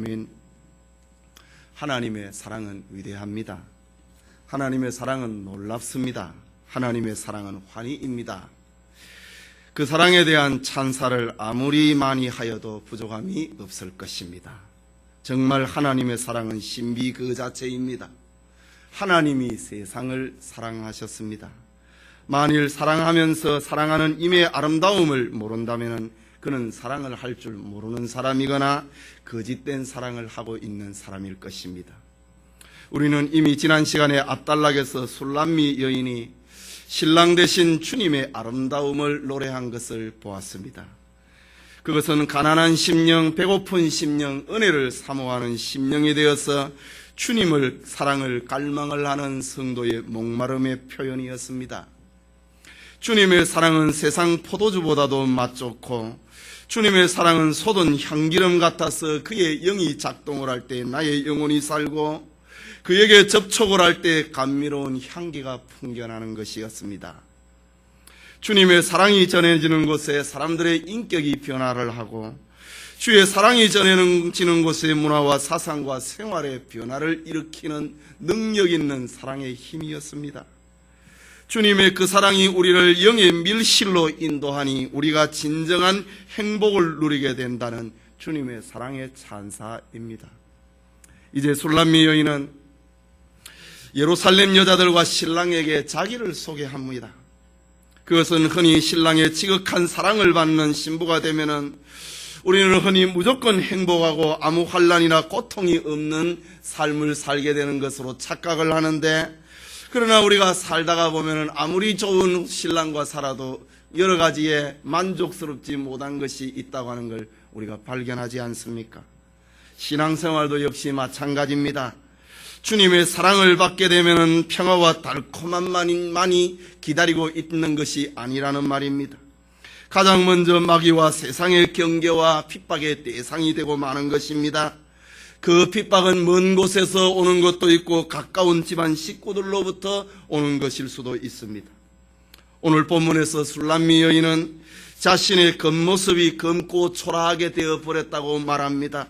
아멘. 하나님의 사랑은 위대합니다. 하나님의 사랑은 놀랍습니다. 하나님의 사랑은 환희입니다. 그 사랑에 대한 찬사를 아무리 많이 하여도 부족함이 없을 것입니다. 정말 하나님의 사랑은 신비 그 자체입니다. 하나님이 세상을 사랑하셨습니다. 만일 사랑하면서 사랑하는 임의 아름다움을 모른다면 그는 사랑을 할 줄 모르는 사람이거나 거짓된 사랑을 하고 있는 사람일 것입니다. 우리는 이미 지난 시간에 앞단락에서 술람미 여인이 신랑 되신 주님의 아름다움을 노래한 것을 보았습니다. 그것은 가난한 심령, 배고픈 심령, 은혜를 사모하는 심령이 되어서 주님을 사랑을 갈망을 하는 성도의 목마름의 표현이었습니다. 주님의 사랑은 세상 포도주보다도 맛좋고 주님의 사랑은 쏟은 향기름 같아서 그의 영이 작동을 할 때 나의 영혼이 살고 그에게 접촉을 할 때 감미로운 향기가 풍겨나는 것이었습니다. 주님의 사랑이 전해지는 곳에 사람들의 인격이 변화를 하고 주의 사랑이 전해지는 곳의 문화와 사상과 생활의 변화를 일으키는 능력 있는 사랑의 힘이었습니다. 주님의 그 사랑이 우리를 영의 밀실로 인도하니 우리가 진정한 행복을 누리게 된다는 주님의 사랑의 찬사입니다. 이제 술람미 여인은 예루살렘 여자들과 신랑에게 자기를 소개합니다. 그것은 흔히 신랑의 지극한 사랑을 받는 신부가 되면은 우리는 흔히 무조건 행복하고 아무 환난이나 고통이 없는 삶을 살게 되는 것으로 착각을 하는데, 그러나 우리가 살다가 보면은 아무리 좋은 신랑과 살아도 여러 가지에 만족스럽지 못한 것이 있다고 하는 걸 우리가 발견하지 않습니까? 신앙생활도 역시 마찬가지입니다. 주님의 사랑을 받게 되면은 평화와 달콤함만이 기다리고 있는 것이 아니라는 말입니다. 가장 먼저 마귀와 세상의 경계와 핍박의 대상이 되고 마는 것입니다. 그 핍박은 먼 곳에서 오는 것도 있고 가까운 집안 식구들로부터 오는 것일 수도 있습니다. 오늘 본문에서 술람미 여인은 자신의 겉모습이 검고 초라하게 되어버렸다고 말합니다.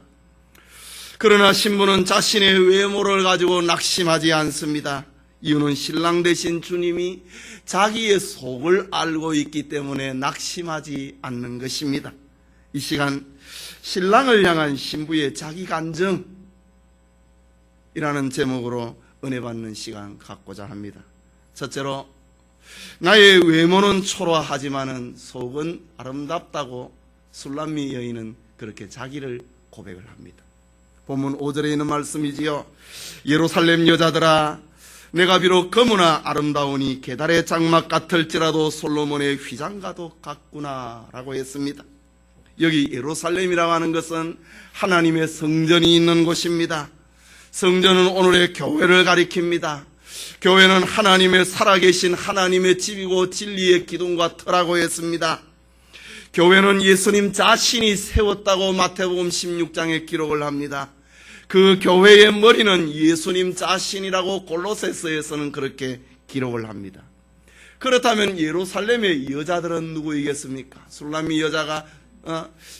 그러나 신부는 자신의 외모를 가지고 낙심하지 않습니다. 이유는 신랑 되신 주님이 자기의 속을 알고 있기 때문에 낙심하지 않는 것입니다. 이 시간 신랑을 향한 신부의 자기간정이라는 제목으로 은혜 받는 시간 갖고자 합니다. 첫째로, 나의 외모는 초라하지만은 속은 아름답다고 술람미 여인은 그렇게 자기를 고백을 합니다. 본문 5절에 있는 말씀이지요. 예루살렘 여자들아, 내가 비록 검으나 아름다우니 게달의 장막 같을지라도 솔로몬의 휘장과도 같구나 라고 했습니다. 여기 예루살렘이라고 하는 것은 하나님의 성전이 있는 곳입니다. 성전은 오늘의 교회를 가리킵니다. 교회는 하나님의 살아계신 하나님의 집이고 진리의 기둥과 터라고 했습니다. 교회는 예수님 자신이 세웠다고 마태복음 16장에 기록을 합니다. 그 교회의 머리는 예수님 자신이라고 골로새서에서는 그렇게 기록을 합니다. 그렇다면 예루살렘의 여자들은 누구이겠습니까? 술람미 여자가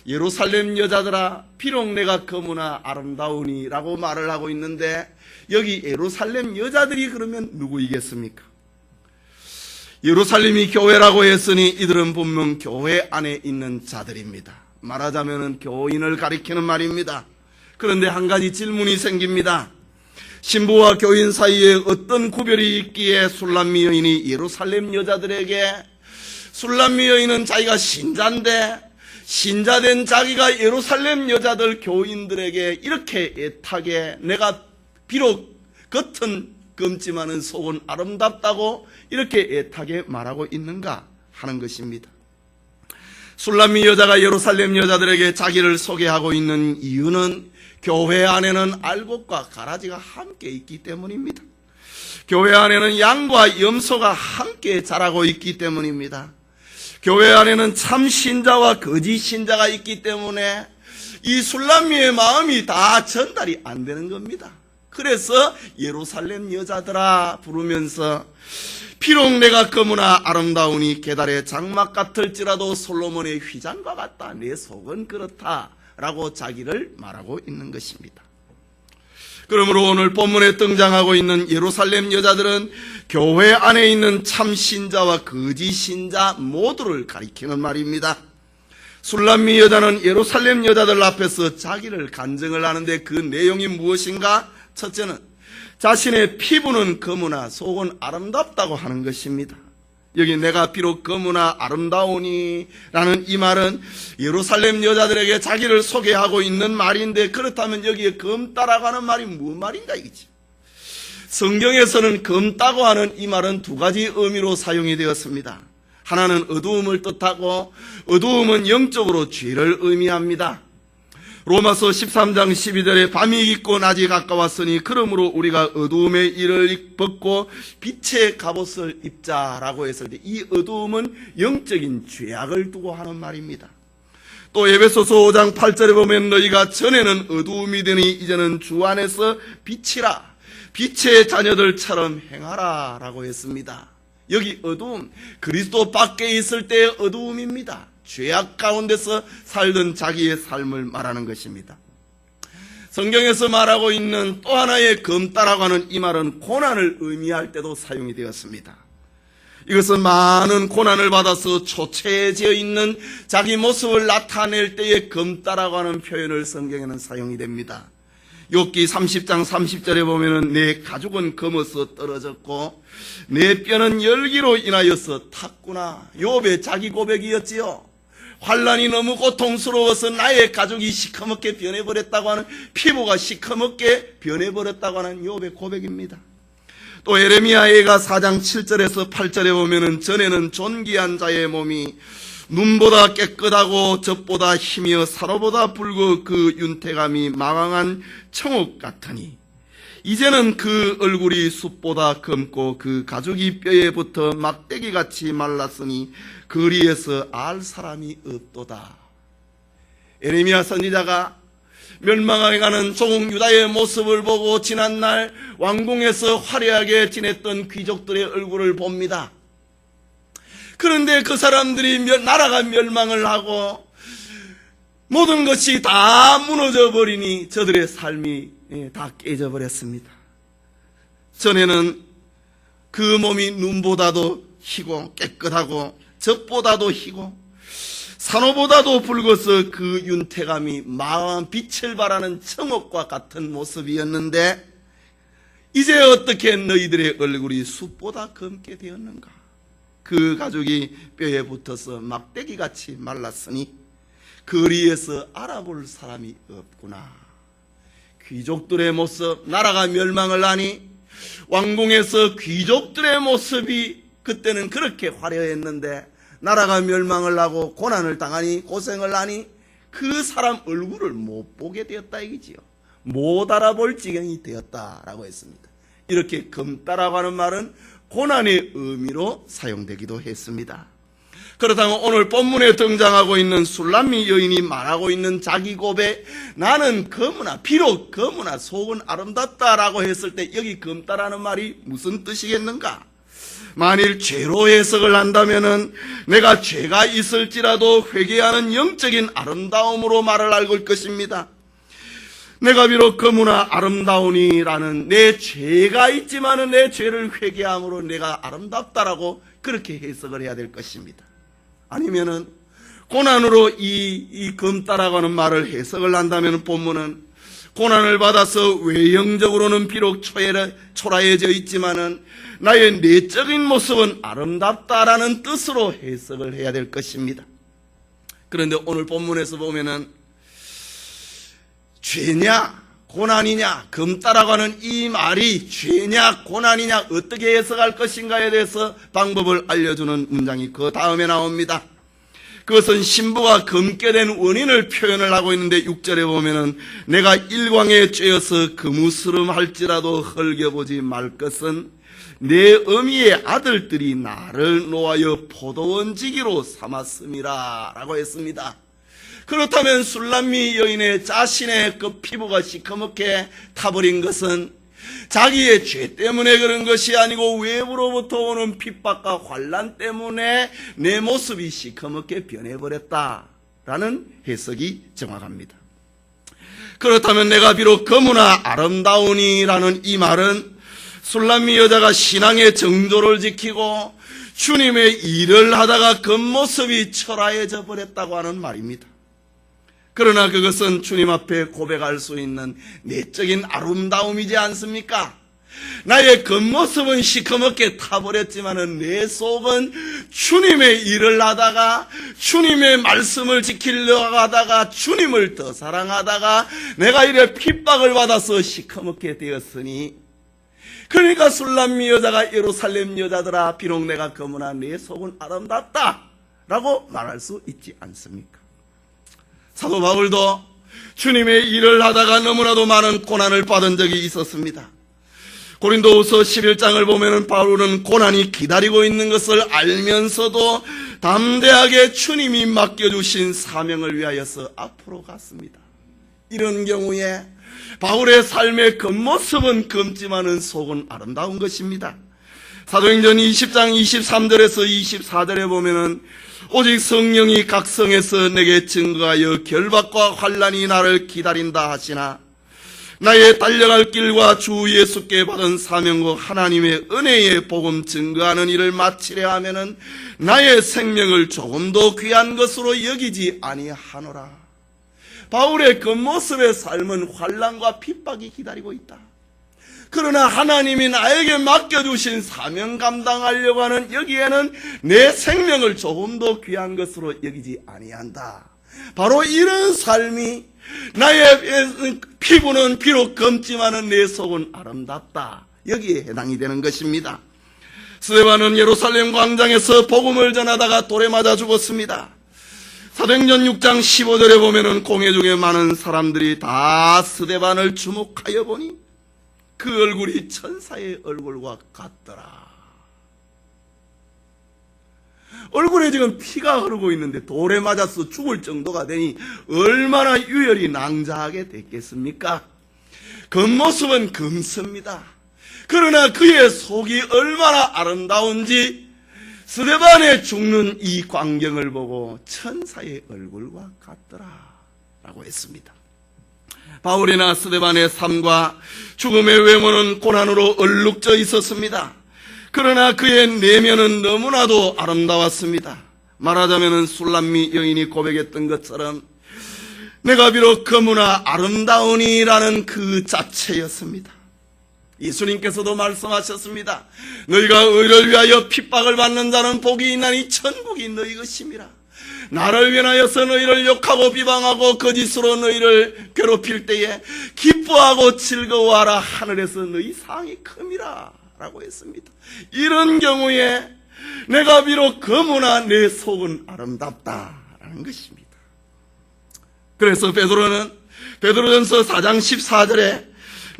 예루살렘 여자들아, 비록 내가 검으나 아름다우니 라고 말을 하고 있는데, 여기 예루살렘 여자들이 그러면 누구이겠습니까? 예루살렘이 교회라고 했으니 이들은 분명 교회 안에 있는 자들입니다. 말하자면 교인을 가리키는 말입니다. 그런데 한 가지 질문이 생깁니다. 신부와 교인 사이에 어떤 구별이 있기에 술람미 여인이 예루살렘 여자들에게, 술람미 여인은 자기가 신자인데 신자된 자기가 예루살렘 여자들 교인들에게 이렇게 애타게 내가 비록 겉은 검지만은 속은 아름답다고 이렇게 애타게 말하고 있는가 하는 것입니다. 술람미 여자가 예루살렘 여자들에게 자기를 소개하고 있는 이유는 교회 안에는 알곡과 가라지가 함께 있기 때문입니다. 교회 안에는 양과 염소가 함께 자라고 있기 때문입니다. 교회 안에는 참 신자와 거짓 신자가 있기 때문에 이 술람미의 마음이 다 전달이 안 되는 겁니다. 그래서 예루살렘 여자들아 부르면서 비록 내가 검으나 아름다우니 게달의 장막 같을지라도 솔로몬의 휘장과 같다. 내 속은 그렇다 라고 자기를 말하고 있는 것입니다. 그러므로 오늘 본문에 등장하고 있는 예루살렘 여자들은 교회 안에 있는 참 신자와 거짓 신자 모두를 가리키는 말입니다. 술람미 여자는 예루살렘 여자들 앞에서 자기를 간증을 하는데 그 내용이 무엇인가? 첫째는 자신의 피부는 검으나 속은 아름답다고 하는 것입니다. 여기 내가 비록 검으나 아름다우니 라는 이 말은 예루살렘 여자들에게 자기를 소개하고 있는 말인데, 그렇다면 여기에 검다라고 하는 말이 무슨 말인가 이거지. 성경에서는 검다고 하는 이 말은 두 가지 의미로 사용이 되었습니다. 하나는 어두움을 뜻하고, 어두움은 영적으로 죄를 의미합니다. 로마서 13장 12절에 밤이 깊고 낮이 가까웠으니 그러므로 우리가 어두움의 일을 벗고 빛의 갑옷을 입자라고 했을 때, 이 어두움은 영적인 죄악을 두고 하는 말입니다. 또 에베소서 5장 8절에 보면 너희가 전에는 어두움이더니 이제는 주 안에서 빛이라, 빛의 자녀들처럼 행하라 라고 했습니다. 여기 어두움, 그리스도 밖에 있을 때의 어두움입니다. 죄악 가운데서 살던 자기의 삶을 말하는 것입니다. 성경에서 말하고 있는 또 하나의 검다라고 하는 이 말은 고난을 의미할 때도 사용이 되었습니다. 이것은 많은 고난을 받아서 초췌해져 있는 자기 모습을 나타낼 때의 검다라고 하는 표현을 성경에는 사용이 됩니다. 욥기 30장 30절에 보면은 내 가죽은 검어서 떨어졌고 내 뼈는 열기로 인하여서 탔구나. 욥의 자기 고백이었지요. 환난이 너무 고통스러워서 나의 가죽이 시커멓게 변해버렸다고 하는, 피부가 시커멓게 변해버렸다고 하는 욥의 고백입니다. 또 예레미야가 4장 7절에서 8절에 보면은 전에는 존귀한 자의 몸이 눈보다 깨끗하고 젖보다 희며 산호보다 붉어 그 윤태감이 망황한 청옥 같으니 이제는 그 얼굴이 숯보다 검고 그 가죽이 뼈에 붙어 막대기같이 말랐으니 거리에서 알 사람이 없도다. 예레미야 선지자가 멸망하게 가는 조국 유다의 모습을 보고 지난날 왕궁에서 화려하게 지냈던 귀족들의 얼굴을 봅니다. 그런데 그 사람들이 나라가 멸망을 하고 모든 것이 다 무너져 버리니 저들의 삶이 다 깨져버렸습니다. 전에는 그 몸이 눈보다도 희고 깨끗하고 젖보다도 희고 산호보다도 붉어서 그 윤태감이 망한 빛을 발하는 청옥과 같은 모습이었는데 이제 어떻게 너희들의 얼굴이 숯보다 검게 되었는가? 그 가죽이 뼈에 붙어서 막대기같이 말랐으니 거리에서 알아볼 사람이 없구나. 귀족들의 모습, 나라가 멸망을 하니 왕궁에서 귀족들의 모습이 그때는 그렇게 화려했는데 나라가 멸망을 하고 고난을 당하니 고생을 하니 그 사람 얼굴을 못 보게 되었다 이거지요. 못 알아볼 지경이 되었다라고 했습니다. 이렇게 검다라고 하는 말은 고난의 의미로 사용되기도 했습니다. 그렇다면 오늘 본문에 등장하고 있는 술람미 여인이 말하고 있는 자기 고백, 나는 검으나 비록 검으나 속은 아름답다라고 했을 때 여기 검다라는 말이 무슨 뜻이겠는가? 만일 죄로 해석을 한다면은 내가 죄가 있을지라도 회개하는 영적인 아름다움으로 말을 알고 것입니다. 내가 비록 검으나 아름다우니라는 내 죄가 있지만은 내 죄를 회개함으로 내가 아름답다라고 그렇게 해석을 해야 될 것입니다. 아니면은 고난으로 이 검다라고 하는 말을 해석을 한다면 본문은 고난을 받아서 외형적으로는 비록 초라해져 있지만은 나의 내적인 모습은 아름답다라는 뜻으로 해석을 해야 될 것입니다. 그런데 오늘 본문에서 보면은 죄냐 고난이냐, 검다라고 하는 이 말이 죄냐 고난이냐 어떻게 해석할 것인가에 대해서 방법을 알려주는 문장이 그 다음에 나옵니다. 그것은 신부가 검게 된 원인을 표현을 하고 있는데 6절에 보면은 내가 일광에 쬐어서 거무스름할지라도 헐겨보지 말 것은 내 어미의 아들들이 나를 놓아여 포도원지기로 삼았음이라 라고 했습니다. 그렇다면 술람미 여인의 자신의 그 피부가 시커멓게 타버린 것은 자기의 죄 때문에 그런 것이 아니고 외부로부터 오는 핍박과 환난 때문에 내 모습이 시커멓게 변해버렸다라는 해석이 정확합니다. 그렇다면 내가 비록 거무나 아름다우니라는 이 말은 술람미 여자가 신앙의 정도를 지키고 주님의 일을 하다가 겉모습이 초라해져 버렸다고 하는 말입니다. 그러나 그것은 주님 앞에 고백할 수 있는 내적인 아름다움이지 않습니까? 나의 겉모습은 시커멓게 타버렸지만은 내 속은 주님의 일을 하다가 주님의 말씀을 지키려고 하다가 주님을 더 사랑하다가 내가 이래 핍박을 받아서 시커멓게 되었으니, 그러니까 술람미 여자가 예루살렘 여자들아 비록 내가 거무나 내 속은 아름답다 라고 말할 수 있지 않습니까? 사도 바울도 주님의 일을 하다가 너무나도 많은 고난을 받은 적이 있었습니다. 고린도후서 11장을 보면은 바울은 고난이 기다리고 있는 것을 알면서도 담대하게 주님이 맡겨주신 사명을 위하여서 앞으로 갔습니다. 이런 경우에 바울의 삶의 겉모습은 검지만은 속은 아름다운 것입니다. 사도행전 20장 23절에서 24절에 보면은 오직 성령이 각성해서 내게 증거하여 결박과 환난이 나를 기다린다 하시나 나의 달려갈 길과 주 예수께 받은 사명과 하나님의 은혜의 복음 증거하는 일을 마치려 하면은 나의 생명을 조금도 귀한 것으로 여기지 아니하노라. 바울의 겉모습의 삶은 환난과 핍박이 기다리고 있다. 그러나 하나님이 나에게 맡겨주신 사명 감당하려고 하는 여기에는 내 생명을 조금도 귀한 것으로 여기지 아니한다. 바로 이런 삶이 나의 피부는 비록 검지만은 내 속은 아름답다. 여기에 해당이 되는 것입니다. 스데반은 예루살렘 광장에서 복음을 전하다가 돌에 맞아 죽었습니다. 사도행전 6장 15절에 보면은 공회 중에 많은 사람들이 다 스데반을 주목하여 보니 그 얼굴이 천사의 얼굴과 같더라. 얼굴에 지금 피가 흐르고 있는데 돌에 맞아서 죽을 정도가 되니 얼마나 유혈이 낭자하게 됐겠습니까? 겉모습은 검습니다. 그러나 그의 속이 얼마나 아름다운지 스데반의 죽는 이 광경을 보고 천사의 얼굴과 같더라 라고 했습니다. 바울이나 스데반의 삶과 죽음의 외모는 고난으로 얼룩져 있었습니다. 그러나 그의 내면은 너무나도 아름다웠습니다. 말하자면 술람미 여인이 고백했던 것처럼 내가 비록 거무나 아름다우니라는 그 자체였습니다. 예수님께서도 말씀하셨습니다. 너희가 의를 위하여 핍박을 받는 자는 복이 있나니 천국이 너희 것임이라. 나를 위하여서 너희를 욕하고 비방하고 거짓으로 너희를 괴롭힐 때에 기뻐하고 즐거워하라. 하늘에서 너희 상이 큼이라 라고 했습니다. 이런 경우에 내가 비록 거무나 내 속은 아름답다라는 것입니다. 그래서 베드로는 베드로전서 4장 14절에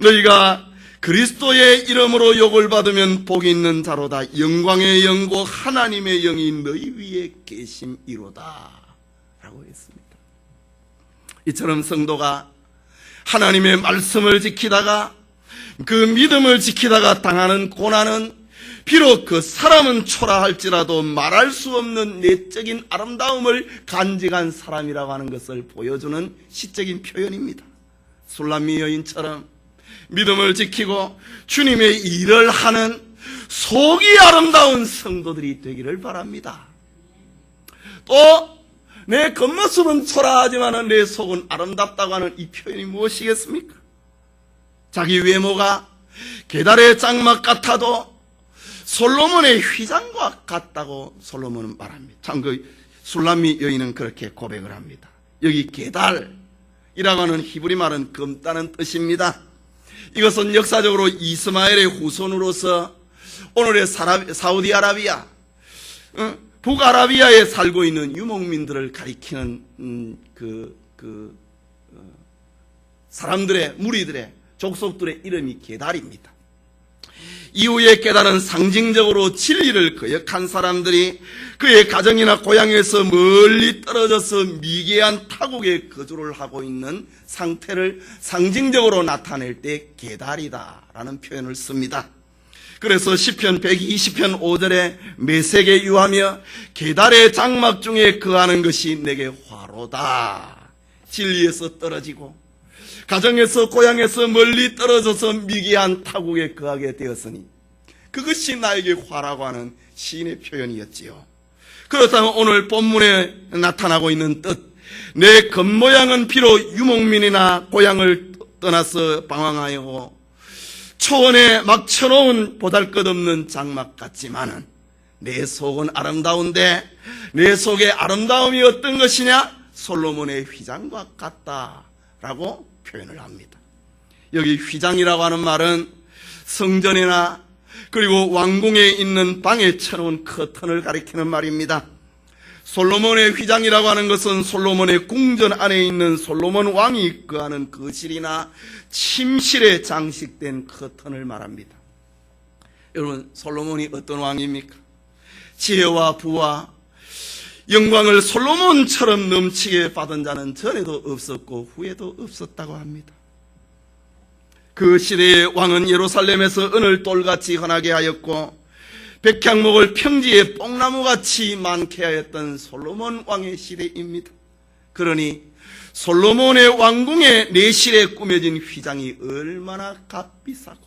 너희가 그리스도의 이름으로 욕을 받으면 복이 있는 자로다. 영광의 영고 하나님의 영이 너희 위에 계심이로다 라고 했습니다. 이처럼 성도가 하나님의 말씀을 지키다가 그 믿음을 지키다가 당하는 고난은 비록 그 사람은 초라할지라도 말할 수 없는 내적인 아름다움을 간직한 사람이라고 하는 것을 보여주는 시적인 표현입니다. 술람미 여인처럼 믿음을 지키고 주님의 일을 하는 속이 아름다운 성도들이 되기를 바랍니다. 또 내 겉모습은 초라하지만 내 속은 아름답다고 하는 이 표현이 무엇이겠습니까? 자기 외모가 계달의 장막 같아도 솔로몬의 휘장과 같다고 솔로몬은 말합니다. 참 그 술람미 여인은 그렇게 고백을 합니다. 여기 계달이라고 하는 히브리 말은 검다는 뜻입니다. 이것은 역사적으로 이스마엘의 후손으로서 오늘의 사우디아라비아, 북아라비아에 살고 있는 유목민들을 가리키는 사람들의 무리들의 족속들의 이름이 게달입니다. 이후에 깨달은 상징적으로 진리를 거역한 사람들이 그의 가정이나 고향에서 멀리 떨어져서 미개한 타국에 거주를 하고 있는 상태를 상징적으로 나타낼 때 게달이다라는 표현을 씁니다. 그래서 시편 120편 5절에 메색에 유하며 게달의 장막 중에 거하는 것이 내게 화로다. 진리에서 떨어지고 가정에서 고향에서 멀리 떨어져서 미개한 타국에 거하게 되었으니 그것이 나에게 화라고 하는 시인의 표현이었지요. 그렇다면 오늘 본문에 나타나고 있는 뜻, 내 겉모양은 비록 유목민이나 고향을 떠나서 방황하여 초원에 막 쳐놓은 보잘것없는 장막 같지만은 내 속은 아름다운데 내 속의 아름다움이 어떤 것이냐? 솔로몬의 휘장과 같다라고 표현을 합니다. 여기 휘장이라고 하는 말은 성전이나 그리고 왕궁에 있는 방에 쳐놓은 커튼을 가리키는 말입니다. 솔로몬의 휘장이라고 하는 것은 솔로몬의 궁전 안에 있는 솔로몬 왕이 거하는 거실이나 침실에 장식된 커튼을 말합니다. 여러분, 솔로몬이 어떤 왕입니까? 지혜와 부와 영광을 솔로몬처럼 넘치게 받은 자는 전에도 없었고 후에도 없었다고 합니다. 그 시대의 왕은 예루살렘에서 은을 돌같이 흔하게 하였고 백향목을 평지에 뽕나무같이 많게 하였던 솔로몬 왕의 시대입니다. 그러니 솔로몬의 왕궁의 내실에 꾸며진 휘장이 얼마나 값비싸고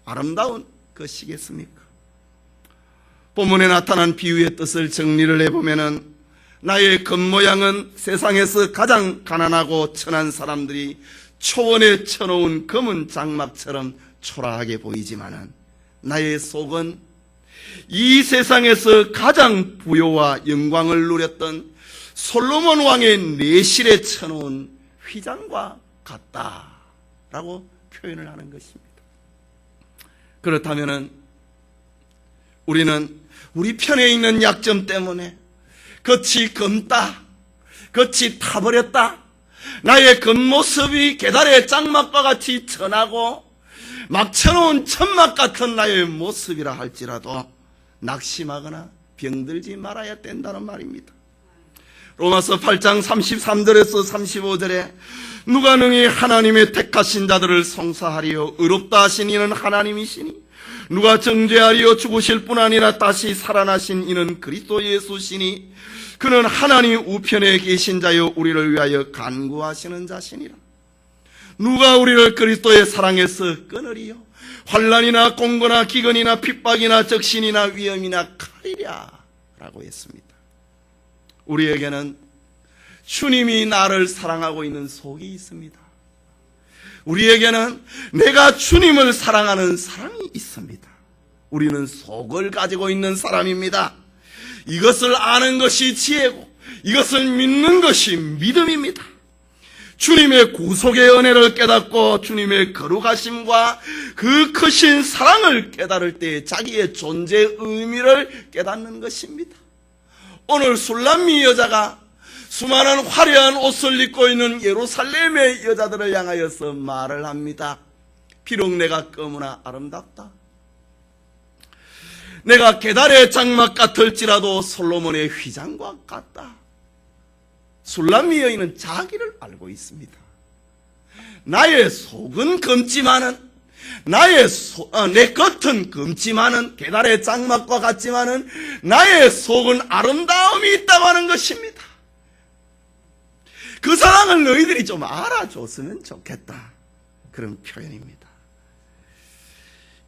아름다운 것이겠습니까? 본문에 나타난 비유의 뜻을 정리를 해보면은 나의 겉모양은 세상에서 가장 가난하고 천한 사람들이 초원에 쳐놓은 검은 장막처럼 초라하게 보이지만은 나의 속은 이 세상에서 가장 부요와 영광을 누렸던 솔로몬 왕의 내실에 쳐놓은 휘장과 같다라고 표현을 하는 것입니다. 그렇다면은 우리는 우리 편에 있는 약점 때문에 겉이 검다, 겉이 타버렸다, 나의 겉모습이 계달의 장막과 같이 천하고 막 쳐놓은 천막 같은 나의 모습이라 할지라도 낙심하거나 병들지 말아야 된다는 말입니다. 로마서 8장 33절에서 35절에 누가 능히 하나님의 택하신 자들을 송사하리요 의롭다 하신 이는 하나님이시니 누가 정죄하리요 죽으실 뿐 아니라 다시 살아나신 이는 그리스도 예수시니 그는 하나님 우편에 계신 자요 우리를 위하여 간구하시는 자시니라. 누가 우리를 그리스도의 사랑에서 끊으리요? 환난이나 공고나 기근이나 핍박이나 적신이나 위험이나 칼이랴 라고 했습니다. 우리에게는 주님이 나를 사랑하고 있는 속이 있습니다. 우리에게는 내가 주님을 사랑하는 사랑이 있습니다. 우리는 속을 가지고 있는 사람입니다. 이것을 아는 것이 지혜고 이것을 믿는 것이 믿음입니다. 주님의 구속의 은혜를 깨닫고 주님의 거룩하심과 그 크신 사랑을 깨달을 때 자기의 존재의 의미를 깨닫는 것입니다. 오늘 술람미 여자가 수많은 화려한 옷을 입고 있는 예루살렘의 여자들을 향하여서 말을 합니다. 비록 내가 검으나 아름답다. 내가 계달의 장막 같을지라도 솔로몬의 휘장과 같다. 술람미 여인은 자기를 알고 있습니다. 나의 속은 검지만은 내 겉은 검지만은 계달의 장막과 같지만은 나의 속은 아름다움이 있다고 하는 것입니다. 그 사랑을 너희들이 좀 알아줬으면 좋겠다. 그런 표현입니다.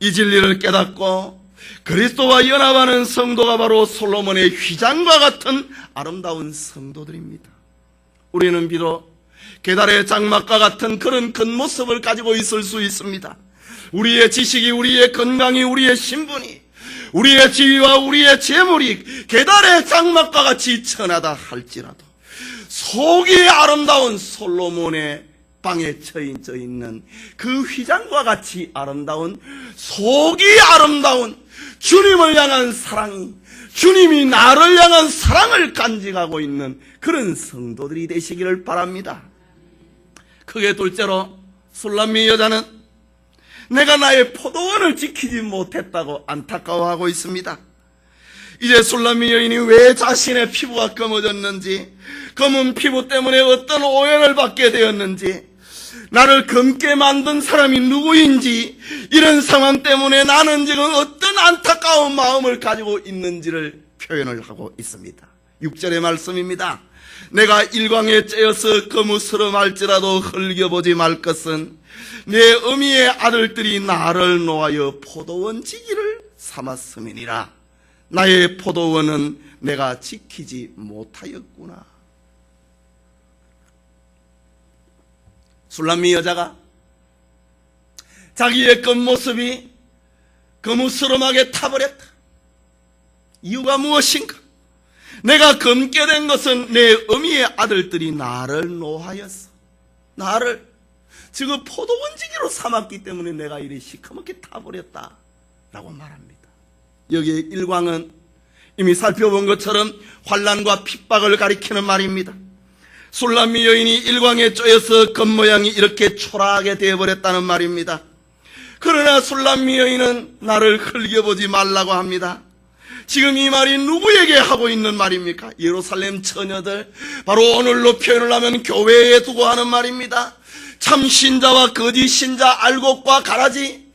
이 진리를 깨닫고 그리스도와 연합하는 성도가 바로 솔로몬의 휘장과 같은 아름다운 성도들입니다. 우리는 비록 계달의 장막과 같은 그런 겉모습을 가지고 있을 수 있습니다. 우리의 지식이, 우리의 건강이, 우리의 신분이, 우리의 지위와 우리의 재물이 계달의 장막과 같이 천하다 할지라도 속이 아름다운 솔로몬의 방에 처져 있는 그 휘장과 같이 아름다운 속이 아름다운 주님을 향한 사랑이, 주님이 나를 향한 사랑을 간직하고 있는 그런 성도들이 되시기를 바랍니다. 크게 둘째로 술람미 여자는 내가 나의 포도원을 지키지 못했다고 안타까워하고 있습니다. 이제 술람미 여인이 왜 자신의 피부가 검어졌는지, 검은 피부 때문에 어떤 오해를 받게 되었는지, 나를 검게 만든 사람이 누구인지, 이런 상황 때문에 나는 지금 어떤 안타까운 마음을 가지고 있는지를 표현을 하고 있습니다. 6절의 말씀입니다. 내가 일광에 째어서 거무스름할지라도 흘겨보지 말 것은 내 어미의 아들들이 나를 놓아여 포도원 지기를 삼았음이니라. 나의 포도원은 내가 지키지 못하였구나. 술람미 여자가 자기의 겉모습이 거무스름하게 타버렸다. 이유가 무엇인가? 내가 검게 된 것은 내 어미의 아들들이 나를 노하였어. 나를 지금 포도원지기로 삼았기 때문에 내가 이리 시커멓게 타버렸다 라고 말합니다. 여기에 일광은 이미 살펴본 것처럼 환난과 핍박을 가리키는 말입니다. 술람미 여인이 일광에 쪼여서 겉모양이 이렇게 초라하게 되어버렸다는 말입니다. 그러나 술람미 여인은 나를 흘겨보지 말라고 합니다. 지금 이 말이 누구에게 하고 있는 말입니까? 예루살렘 처녀들, 바로 오늘로 표현을 하면 교회에 두고 하는 말입니다. 참 신자와 거짓 신자, 알곡과 가라지,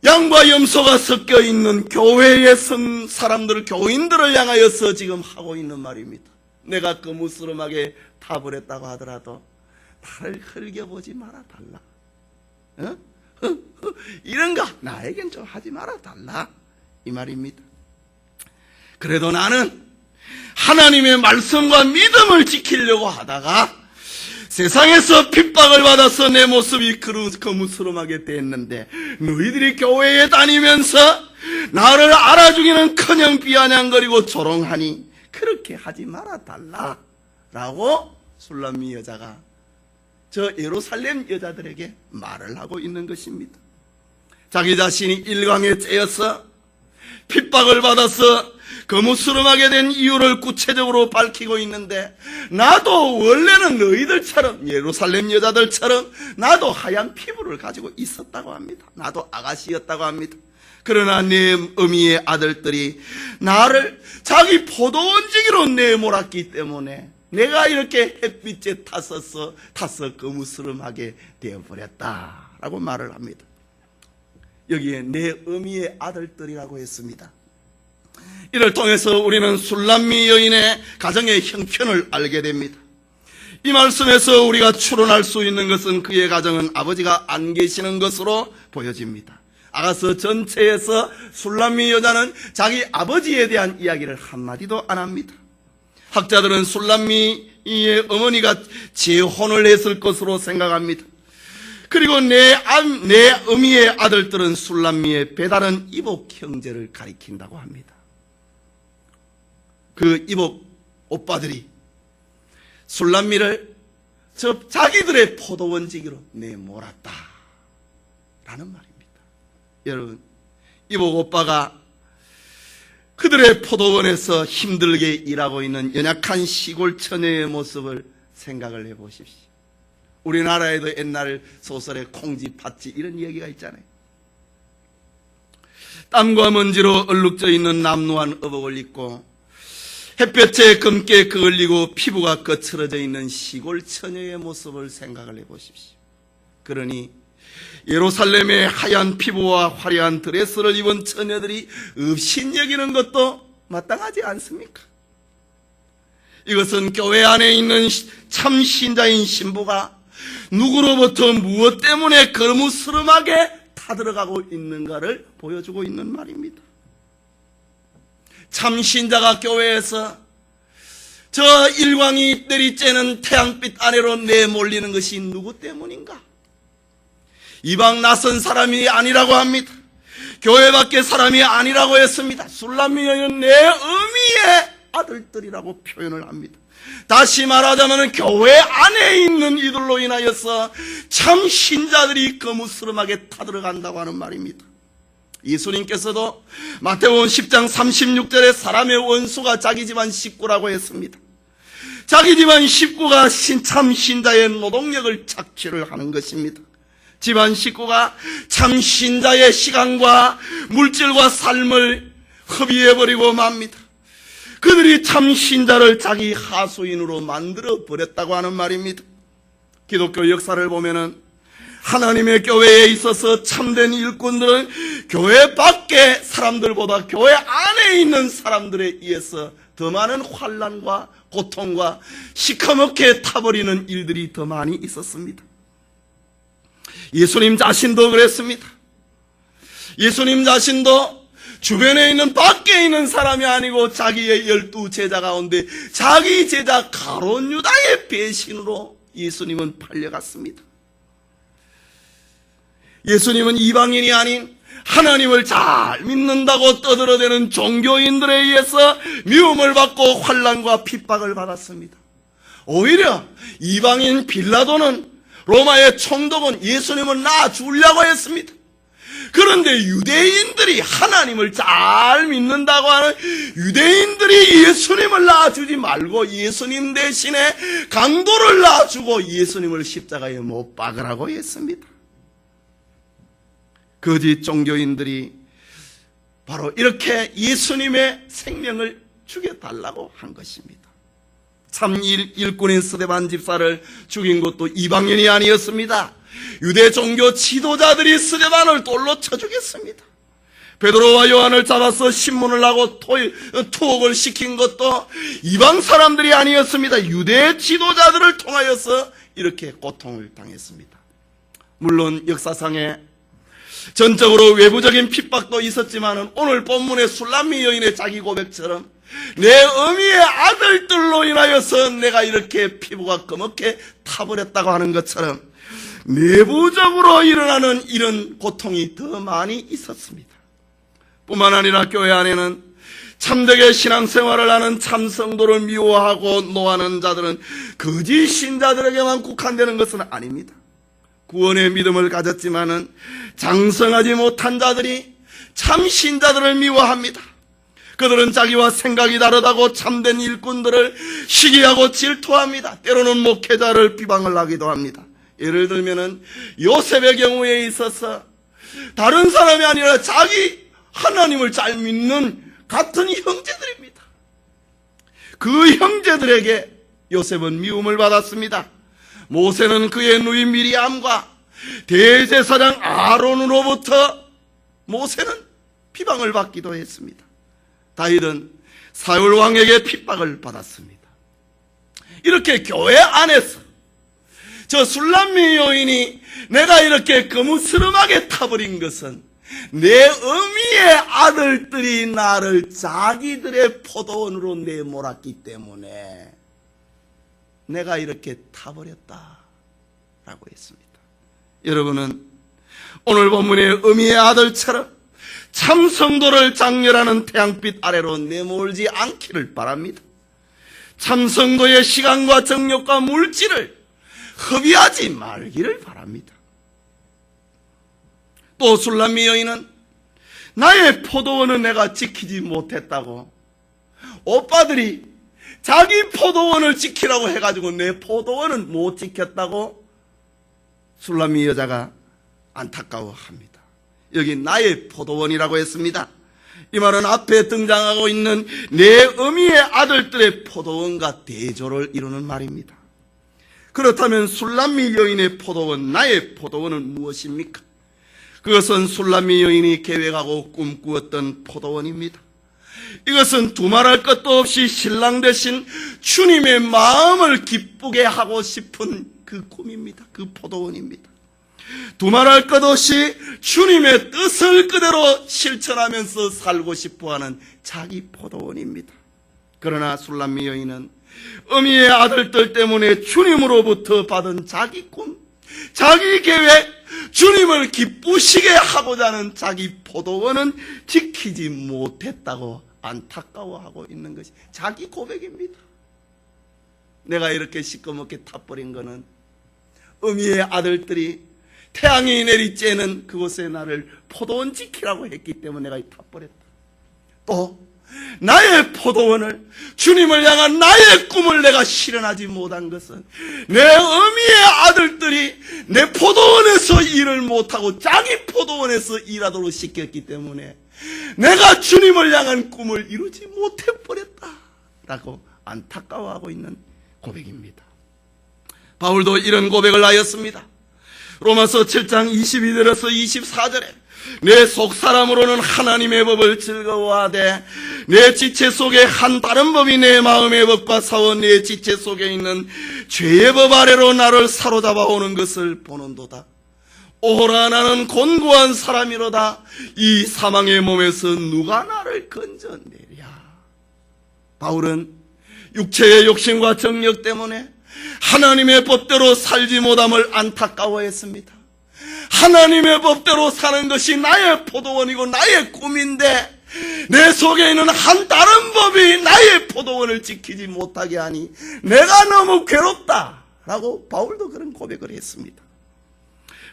양과 염소가 섞여 있는 교회의 사람들, 교인들을 향하여서 지금 하고 있는 말입니다. 내가 거무스름하게 타버렸다고 하더라도 나를 흘겨보지 말아 달라. 이런가? 나에겐 좀 하지 말아 달라. 이 말입니다. 그래도 나는 하나님의 말씀과 믿음을 지키려고 하다가 세상에서 핍박을 받아서 내 모습이 거무스름하게 됐는데 너희들이 교회에 다니면서 나를 알아주기는커녕 비아냥거리고 조롱하니 그렇게 하지 말아 달라 라고 술람미 여자가 저 예루살렘 여자들에게 말을 하고 있는 것입니다. 자기 자신이 일광에 째여서 핍박을 받아서 거무스름하게 된 이유를 구체적으로 밝히고 있는데, 나도 원래는 너희들처럼, 예루살렘 여자들처럼 나도 하얀 피부를 가지고 있었다고 합니다. 나도 아가씨였다고 합니다. 그러나 내 어미의 아들들이 나를 자기 포도원지기로 내몰았기 때문에 내가 이렇게 햇빛에 타서 거무스름하게 되어버렸다라고 말을 합니다. 여기에 내 어미의 아들들이라고 했습니다. 이를 통해서 우리는 술람미 여인의 가정의 형편을 알게 됩니다. 이 말씀에서 우리가 추론할 수 있는 것은 그의 가정은 아버지가 안 계시는 것으로 보여집니다. 아가서 전체에서 술람미 여자는 자기 아버지에 대한 이야기를 한마디도 안 합니다. 학자들은 술람미의 어머니가 재혼을 했을 것으로 생각합니다. 그리고 내 어미의 아들들은 술람미의 배다른 이복 형제를 가리킨다고 합니다. 그 이복 오빠들이 술람미를 자기들의 포도원지기로 내몰았다 라는 말입니다. 여러분, 이복 오빠가 그들의 포도원에서 힘들게 일하고 있는 연약한 시골 처녀의 모습을 생각을 해보십시오. 우리나라에도 옛날 소설에 콩지, 팥지 이런 이야기가 있잖아요. 땀과 먼지로 얼룩져 있는 남루한 어복을 입고 햇볕에 검게 그을리고 피부가 거칠어져 있는 시골 처녀의 모습을 생각을 해보십시오. 그러니 예루살렘의 하얀 피부와 화려한 드레스를 입은 처녀들이 업신여기는 것도 마땅하지 않습니까? 이것은 교회 안에 있는 참 신자인 신부가 누구로부터 무엇 때문에 거무스름하게 타들어가고 있는가를 보여주고 있는 말입니다. 참 신자가 교회에서 저 일광이 내리쬐는 태양빛 아래로 내몰리는 것이 누구 때문인가? 이방 낯선 사람이 아니라고 합니다. 교회 밖의 사람이 아니라고 했습니다. 술람미 여인은 내 어미의 아들들이라고 표현을 합니다. 다시 말하자면 교회 안에 있는 이들로 인하여서 참 신자들이 거무스름하게 타들어간다고 하는 말입니다. 예수님께서도 마태복음 10장 36절에 사람의 원수가 자기 집안 식구라고 했습니다. 자기 집안 식구가 참 신자의 노동력을 착취를 하는 것입니다. 집안 식구가 참 신자의 시간과 물질과 삶을 허비해버리고 맙니다. 그들이 참 신자를 자기 하수인으로 만들어 버렸다고 하는 말입니다. 기독교 역사를 보면은 하나님의 교회에 있어서 참된 일꾼들은 교회 밖의 사람들보다 교회 안에 있는 사람들에 의해서 더 많은 환난과 고통과 시커멓게 타버리는 일들이 더 많이 있었습니다. 예수님 자신도 그랬습니다. 예수님 자신도 주변에 있는 밖에 있는 사람이 아니고 자기의 12 제자 가운데 자기 제자 가룟 유다의 배신으로 예수님은 팔려갔습니다. 예수님은 이방인이 아닌 하나님을 잘 믿는다고 떠들어대는 종교인들에 의해서 미움을 받고 환난과 핍박을 받았습니다. 오히려 이방인 빌라도는 로마의 총독은 예수님을 낳아 주려고 했습니다. 그런데 유대인들이 하나님을 잘 믿는다고 하는 유대인들이 예수님을 낳아주지 말고 예수님 대신에 강도를 낳아주고 예수님을 십자가에 못 박으라고 했습니다. 거짓 종교인들이 바로 이렇게 예수님의 생명을 죽여달라고 한 것입니다. 참 일꾼인 스데반 집사를 죽인 것도 이방인이 아니었습니다. 유대 종교 지도자들이 스데반을 돌로 쳐 죽였습니다. 베드로와 요한을 잡아서 신문을 하고 투옥을 시킨 것도 이방 사람들이 아니었습니다. 유대 지도자들을 통하여서 이렇게 고통을 당했습니다. 물론 역사상에 전적으로 외부적인 핍박도 있었지만 오늘 본문의 술람미 여인의 자기 고백처럼 내 어미의 아들들로 인하여서 내가 이렇게 피부가 검게 타버렸다고 하는 것처럼 내부적으로 일어나는 이런 고통이 더 많이 있었습니다. 뿐만 아니라 교회 안에는 참되게 신앙생활을 하는 참성도를 미워하고 노하는 자들은 거짓 신자들에게만 국한되는 것은 아닙니다. 구원의 믿음을 가졌지만은 장성하지 못한 자들이 참 신자들을 미워합니다. 그들은 자기와 생각이 다르다고 참된 일꾼들을 시기하고 질투합니다. 때로는 목회자를 비방을 하기도 합니다. 예를 들면은 요셉의 경우에 있어서 다른 사람이 아니라 자기 하나님을 잘 믿는 같은 형제들입니다. 그 형제들에게 요셉은 미움을 받았습니다. 모세는 그의 누이 미리암과 대제사장 아론으로부터 모세는 비방을 받기도 했습니다. 다윗은 사울 왕에게 핍박을 받았습니다. 이렇게 교회 안에서 저 술람미 여인이 내가 이렇게 거무스름하게 타버린 것은 내 어미의 아들들이 나를 자기들의 포도원으로 내몰았기 때문에 내가 이렇게 타버렸다라고 했습니다. 여러분은 오늘 본문의 어미의 아들처럼 참 성도를 장렬하는 태양빛 아래로 내몰지 않기를 바랍니다. 참 성도의 시간과 정력과 물질을 허비하지 말기를 바랍니다. 또 술람미 여인은 나의 포도원을 내가 지키지 못했다고 오빠들이 자기 포도원을 지키라고 해가지고 내 포도원은 못 지켰다고 술람미 여자가 안타까워합니다. 여기 나의 포도원이라고 했습니다. 이 말은 앞에 등장하고 있는 내 어미의 아들들의 포도원과 대조를 이루는 말입니다. 그렇다면 술람미 여인의 포도원, 나의 포도원은 무엇입니까? 그것은 술람미 여인이 계획하고 꿈꾸었던 포도원입니다. 이것은 두말할 것도 없이 신랑 대신 주님의 마음을 기쁘게 하고 싶은 그 꿈입니다. 그 포도원입니다. 두말할 것 없이 주님의 뜻을 그대로 실천하면서 살고 싶어하는 자기 포도원입니다. 그러나 술람미 여인은 어미의 아들들 때문에 주님으로부터 받은 자기 꿈, 자기 계획, 주님을 기쁘시게 하고자 하는 자기 포도원은 지키지 못했다고 안타까워하고 있는 것이 자기 고백입니다. 내가 이렇게 시꺼멓게 타버린 것은 어미의 아들들이 태양이 내리쬐는 그곳에 나를 포도원 지키라고 했기 때문에 내가 타버렸다. 또 나의 포도원을, 주님을 향한 나의 꿈을 내가 실현하지 못한 것은 내 어미의 아들들이 내 포도원에서 일을 못하고 자기 포도원에서 일하도록 시켰기 때문에 내가 주님을 향한 꿈을 이루지 못해버렸다 라고 안타까워하고 있는 고백입니다. 바울도 이런 고백을 하였습니다. 로마서 7장 22절에서 24절에 내 속사람으로는 하나님의 법을 즐거워하되 내 지체 속에 한 다른 법이 내 마음의 법과 싸워 내 지체 속에 있는 죄의 법 아래로 나를 사로잡아 오는 것을 보는도다. 오라 나는 곤고한 사람이로다. 이 사망의 몸에서 누가 나를 건져내랴. 바울은 육체의 욕심과 정력 때문에 하나님의 법대로 살지 못함을 안타까워했습니다. 하나님의 법대로 사는 것이 나의 포도원이고 나의 꿈인데 내 속에 있는 한 다른 법이 나의 포도원을 지키지 못하게 하니 내가 너무 괴롭다라고 바울도 그런 고백을 했습니다.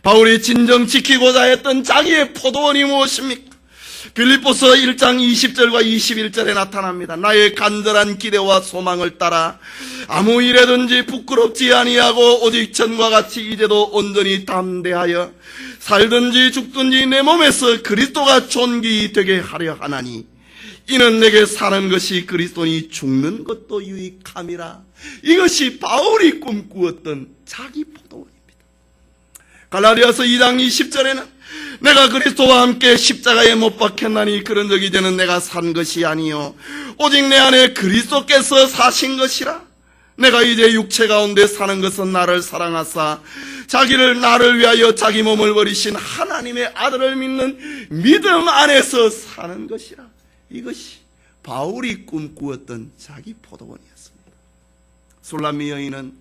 바울이 진정 지키고자 했던 자기의 포도원이 무엇입니까? 빌립보서 1장 20절과 21절에 나타납니다. 나의 간절한 기대와 소망을 따라 아무 일에든지 부끄럽지 아니하고 오직 전과 같이 이제도 온전히 담대하여 살든지 죽든지 내 몸에서 그리스도가 존귀되게 하려 하나니 이는 내게 사는 것이 그리스도니 죽는 것도 유익함이라. 이것이 바울이 꿈꾸었던 자기 포도원입니다. 갈라디아서 2장 20절에는 내가 그리스도와 함께 십자가에 못 박혔나니 그런즉 이제는 내가 산 것이 아니요 오직 내 안에 그리스도께서 사신 것이라. 내가 이제 육체 가운데 사는 것은 나를 사랑하사 자기를 나를 위하여 자기 몸을 버리신 하나님의 아들을 믿는 믿음 안에서 사는 것이라. 이것이 바울이 꿈꾸었던 자기 포도원이었습니다. 술람미 여인은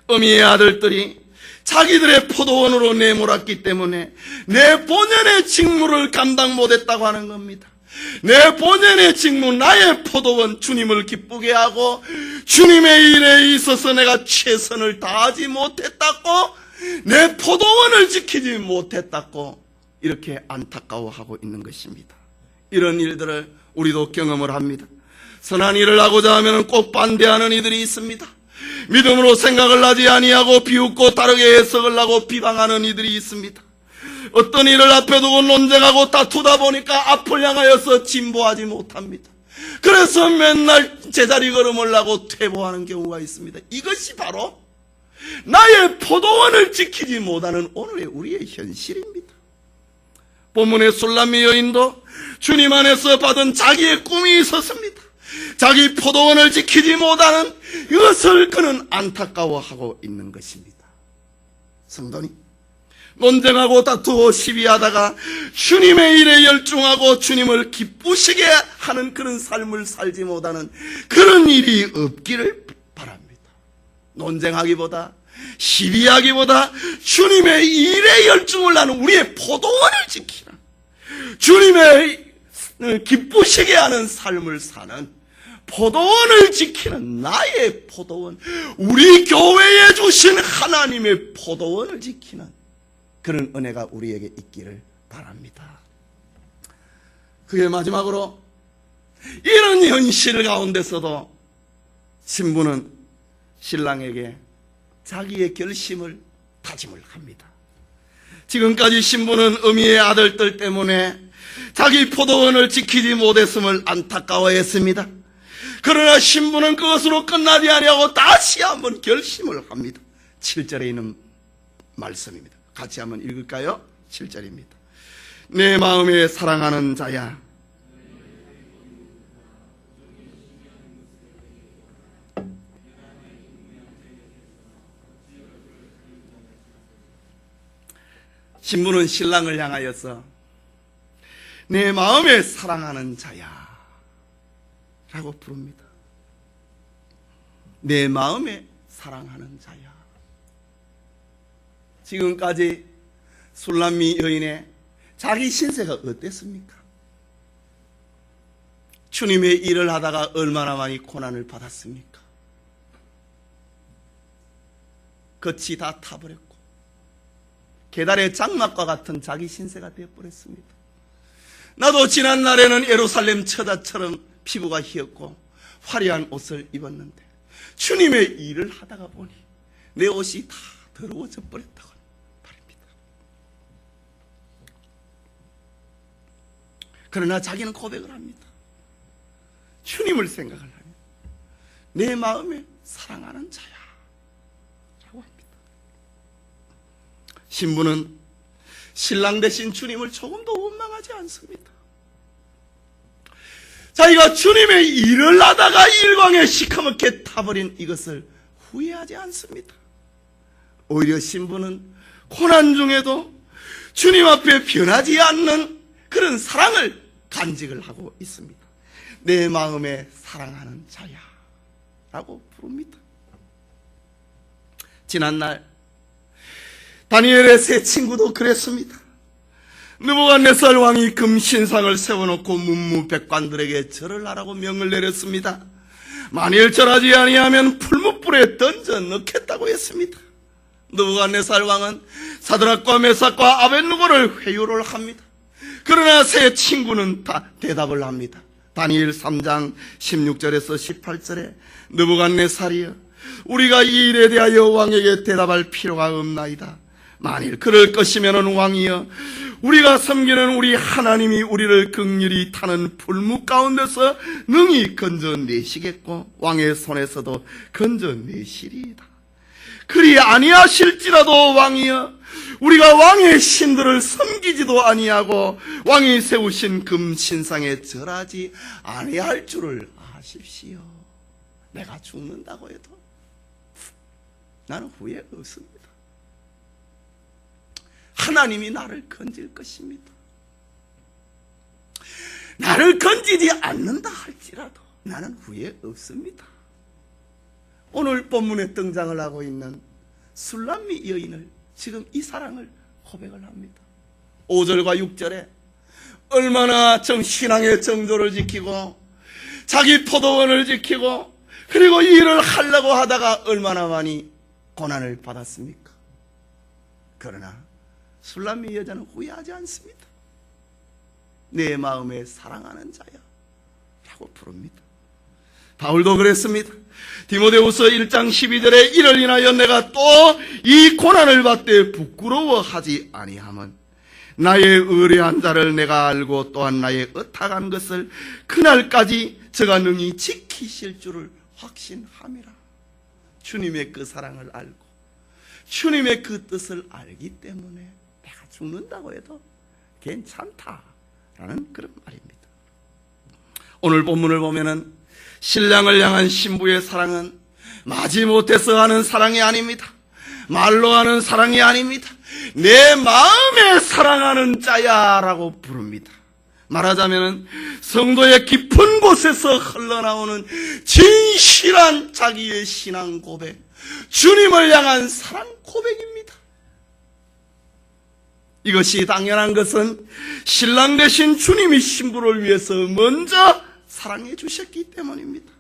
어미의 아들들이 자기들의 포도원으로 내몰았기 때문에 내 본연의 직무를 감당 못했다고 하는 겁니다. 내 본연의 직무, 나의 포도원, 주님을 기쁘게 하고 주님의 일에 있어서 내가 최선을 다하지 못했다고, 내 포도원을 지키지 못했다고 이렇게 안타까워하고 있는 것입니다. 이런 일들을 우리도 경험을 합니다. 선한 일을 하고자 하면 꼭 반대하는 이들이 있습니다. 믿음으로 생각을 하지 아니하고 비웃고 다르게 해석을 하고 비방하는 이들이 있습니다. 어떤 일을 앞에 두고 논쟁하고 다투다 보니까 앞을 향하여서 진보하지 못합니다. 그래서 맨날 제자리 걸음을 하고 퇴보하는 경우가 있습니다. 이것이 바로 나의 포도원을 지키지 못하는 오늘의 우리의 현실입니다. 본문의 술람미 여인도 주님 안에서 받은 자기의 꿈이 있었습니다. 자기 포도원을 지키지 못하는 이것을 그는 안타까워하고 있는 것입니다. 성도님, 논쟁하고 다투고 시비하다가 주님의 일에 열중하고 주님을 기쁘시게 하는 그런 삶을 살지 못하는 그런 일이 없기를 바랍니다. 논쟁하기보다 시비하기보다 주님의 일에 열중을 하는 우리의 포도원을 지키는, 주님의 기쁘시게 하는 삶을 사는, 포도원을 지키는 나의 포도원, 우리 교회에 주신 하나님의 포도원을 지키는 그런 은혜가 우리에게 있기를 바랍니다. 그게 마지막으로 이런 현실 가운데서도 신부는 신랑에게 자기의 결심을 다짐을 합니다. 지금까지 신부는 어미의 아들들 때문에 자기 포도원을 지키지 못했음을 안타까워했습니다. 그러나 신부는 그것으로 끝나지 아니하고 다시 한번 결심을 합니다. 7절에 있는 말씀입니다. 같이 한번 읽을까요? 7절입니다. 내 마음에 사랑하는 자야, 신부는 신랑을 향하여서 내 마음에 사랑하는 자야 라고 부릅니다. 내 마음에 사랑하는 자야. 지금까지 술람미 여인의 자기 신세가 어땠습니까? 주님의 일을 하다가 얼마나 많이 고난을 받았습니까? 겉이 다 타버렸고 계달의 장막과 같은 자기 신세가 되어버렸습니다. 나도 지난날에는 예루살렘 처자처럼 피부가 희었고 화려한 옷을 입었는데 주님의 일을 하다가 보니 내 옷이 다 더러워져 버렸다고 말입니다. 그러나 자기는 고백을 합니다. 주님을 생각을 하면 내 마음에 사랑하는 자야 라고 합니다. 신부는 신랑 되신 주님을 조금도 원망하지 않습니다. 자기가 주님의 일을 하다가 일광에 시커멓게 타버린 이것을 후회하지 않습니다. 오히려 신부는 고난 중에도 주님 앞에 변하지 않는 그런 사랑을 간직을 하고 있습니다. 내 마음에 사랑하는 자야 라고 부릅니다. 지난날 다니엘의 세 친구도 그랬습니다. 느부갓네살 왕이 금신상을 세워놓고 문무백관들에게 절을 하라고 명을 내렸습니다. 만일 절하지 아니하면 풀무불에 던져 넣겠다고 했습니다. 느부갓네살 왕은 사드락과 메삭과 아벳느고를 회유를 합니다. 그러나 세 친구는 다 대답을 합니다. 다니엘 3장 16절에서 18절에 느부갓네살이여, 우리가 이 일에 대하여 왕에게 대답할 필요가 없나이다. 만일 그럴 것이면 왕이여, 우리가 섬기는 우리 하나님이 우리를 긍휼히 타는 불무 가운데서 능히 건져내시겠고 왕의 손에서도 건져내시리이다. 그리 아니하실지라도 왕이여, 우리가 왕의 신들을 섬기지도 아니하고 왕이 세우신 금신상에 절하지 아니할 줄을 아십시오. 내가 죽는다고 해도 나는 후회 없습니다. 하나님이 나를 건질 것입니다. 나를 건지지 않는다 할지라도 나는 후회 없습니다. 오늘 본문에 등장을 하고 있는 술람미 여인을 지금 이 사랑을 고백을 합니다. 5절과 6절에 얼마나 신앙의 정조를 지키고 자기 포도원을 지키고 그리고 이 일을 하려고 하다가 얼마나 많이 고난을 받았습니까? 그러나 술람미 여자는 후회하지 않습니다. 내 마음에 사랑하는 자야 라고 부릅니다. 바울도 그랬습니다. 디모데후서 1장 12절에 이를 인하여 내가 또 이 고난을 받되 부끄러워하지 아니함은 나의 의뢰한 자를 내가 알고 또한 나의 의탁한 것을 그날까지 저가 능히 지키실 줄을 확신함이라. 주님의 그 사랑을 알고 주님의 그 뜻을 알기 때문에 내가 죽는다고 해도 괜찮다라는 그런 말입니다. 오늘 본문을 보면은 신랑을 향한 신부의 사랑은 마지못해서 하는 사랑이 아닙니다. 말로 하는 사랑이 아닙니다. 내 마음에 사랑하는 자야 라고 부릅니다. 말하자면 성도의 깊은 곳에서 흘러나오는 진실한 자기의 신앙 고백, 주님을 향한 사랑 고백입니다. 이것이 당연한 것은 신랑 되신 주님이 신부를 위해서 먼저 사랑해 주셨기 때문입니다.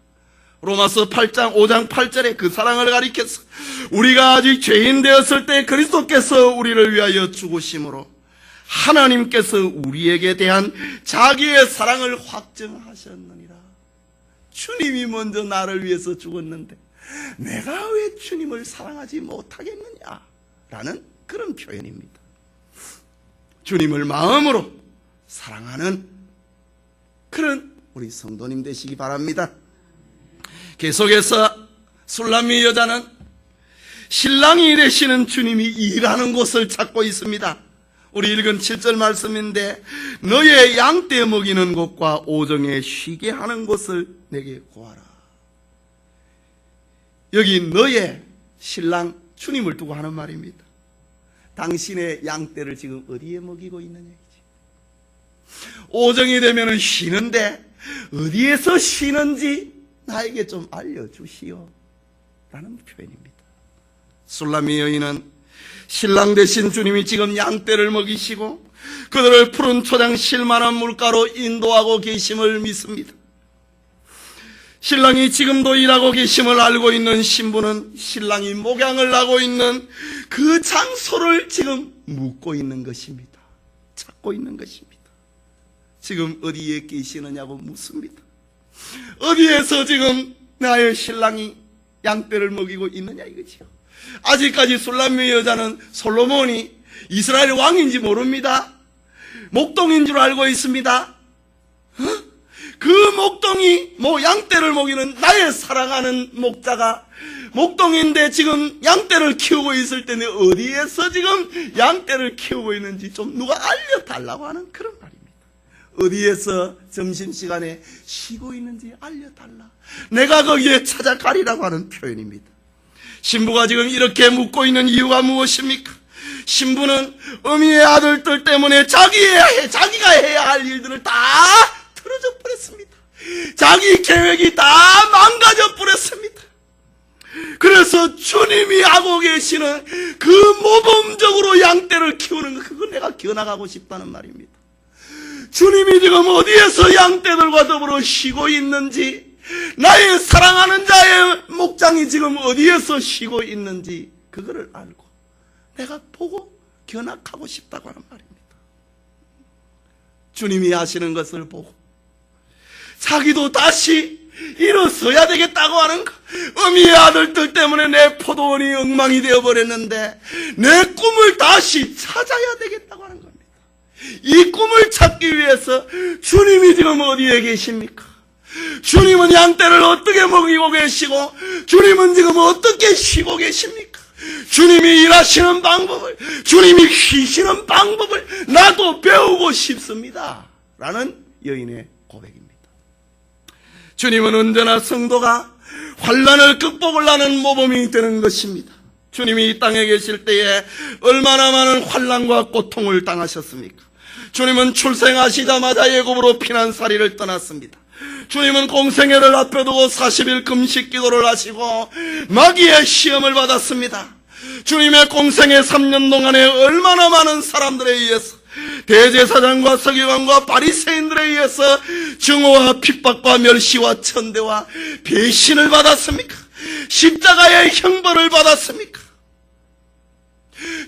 로마서 8장 5장 8절에 그 사랑을 가리켜서 우리가 아직 죄인 되었을 때 그리스도께서 우리를 위하여 죽으심으로 하나님께서 우리에게 대한 자기의 사랑을 확증하셨느니라. 주님이 먼저 나를 위해서 죽었는데 내가 왜 주님을 사랑하지 못하겠느냐라는 그런 표현입니다. 주님을 마음으로 사랑하는 그런 우리 성도님 되시기 바랍니다. 계속해서 술람미 여자는 신랑이 되시는 주님이 일하는 곳을 찾고 있습니다. 우리 읽은 7절 말씀인데 너의 양떼 먹이는 곳과 오정에 쉬게 하는 곳을 내게 구하라. 여기 너의 신랑 주님을 두고 하는 말입니다. 당신의 양떼를 지금 어디에 먹이고 있느냐 이지. 오정이 되면 쉬는데 어디에서 쉬는지 나에게 좀 알려주시오 라는 표현입니다. 술람미 여인은 신랑 되신 주님이 지금 양떼를 먹이시고 그들을 푸른 초장 실만한 물가로 인도하고 계심을 믿습니다. 신랑이 지금도 일하고 계심을 알고 있는 신부는 신랑이 목양을 하고 있는 그 장소를 지금 묻고 있는 것입니다. 찾고 있는 것입니다. 지금 어디에 계시느냐고 묻습니다. 어디에서 지금 나의 신랑이 양떼를 먹이고 있느냐 이거지요. 아직까지 술람미 여자는 솔로몬이 이스라엘 왕인지 모릅니다. 목동인 줄 알고 있습니다. 그 목동이 양떼를 먹이는 나의 사랑하는 목자가 목동인데 지금 양떼를 키우고 있을 때는 어디에서 지금 양떼를 키우고 있는지 좀 누가 알려달라고 하는 그런 말입니다. 어디에서 점심시간에 쉬고 있는지 알려달라. 내가 거기에 찾아가리라고 하는 표현입니다. 신부가 지금 이렇게 묻고 있는 이유가 무엇입니까? 신부는 어미의 아들들 때문에 자기가 해야 할 일들을 다 틀어져 버렸습니다. 자기 계획이 다 망가져 버렸습니다. 그래서 주님이 하고 계시는 그 모범적으로 양떼를 키우는 거, 그거 내가 기어나가고 싶다는 말입니다. 주님이 지금 어디에서 양떼들과 더불어 쉬고 있는지, 나의 사랑하는 자의 목장이 지금 어디에서 쉬고 있는지 그거를 알고 내가 보고 견학하고 싶다고 하는 말입니다. 주님이 하시는 것을 보고 자기도 다시 일어서야 되겠다고 하는 것. 어미의 아들들 때문에 내 포도원이 엉망이 되어버렸는데 내 꿈을 다시 찾아야 되겠다고 하는 겁니다. 이 꿈을 찾기 위해서 주님이 지금 어디에 계십니까? 주님은 양떼를 어떻게 먹이고 계시고 주님은 지금 어떻게 쉬고 계십니까? 주님이 일하시는 방법을, 주님이 쉬시는 방법을 나도 배우고 싶습니다 라는 여인의 고백입니다. 주님은 언제나 성도가 환난을 극복을 하는 모범이 되는 것입니다. 주님이 이 땅에 계실 때에 얼마나 많은 환난과 고통을 당하셨습니까? 주님은 출생하시자마자 애굽으로 피난살이를 떠났습니다. 주님은 공생애를 앞에 두고 40일 금식 기도를 하시고 마귀의 시험을 받았습니다. 주님의 공생애 3년 동안에 얼마나 많은 사람들에 의해서, 대제사장과 서기관과 바리새인들에 의해서 증오와 핍박과 멸시와 천대와 배신을 받았습니까? 십자가의 형벌을 받았습니까?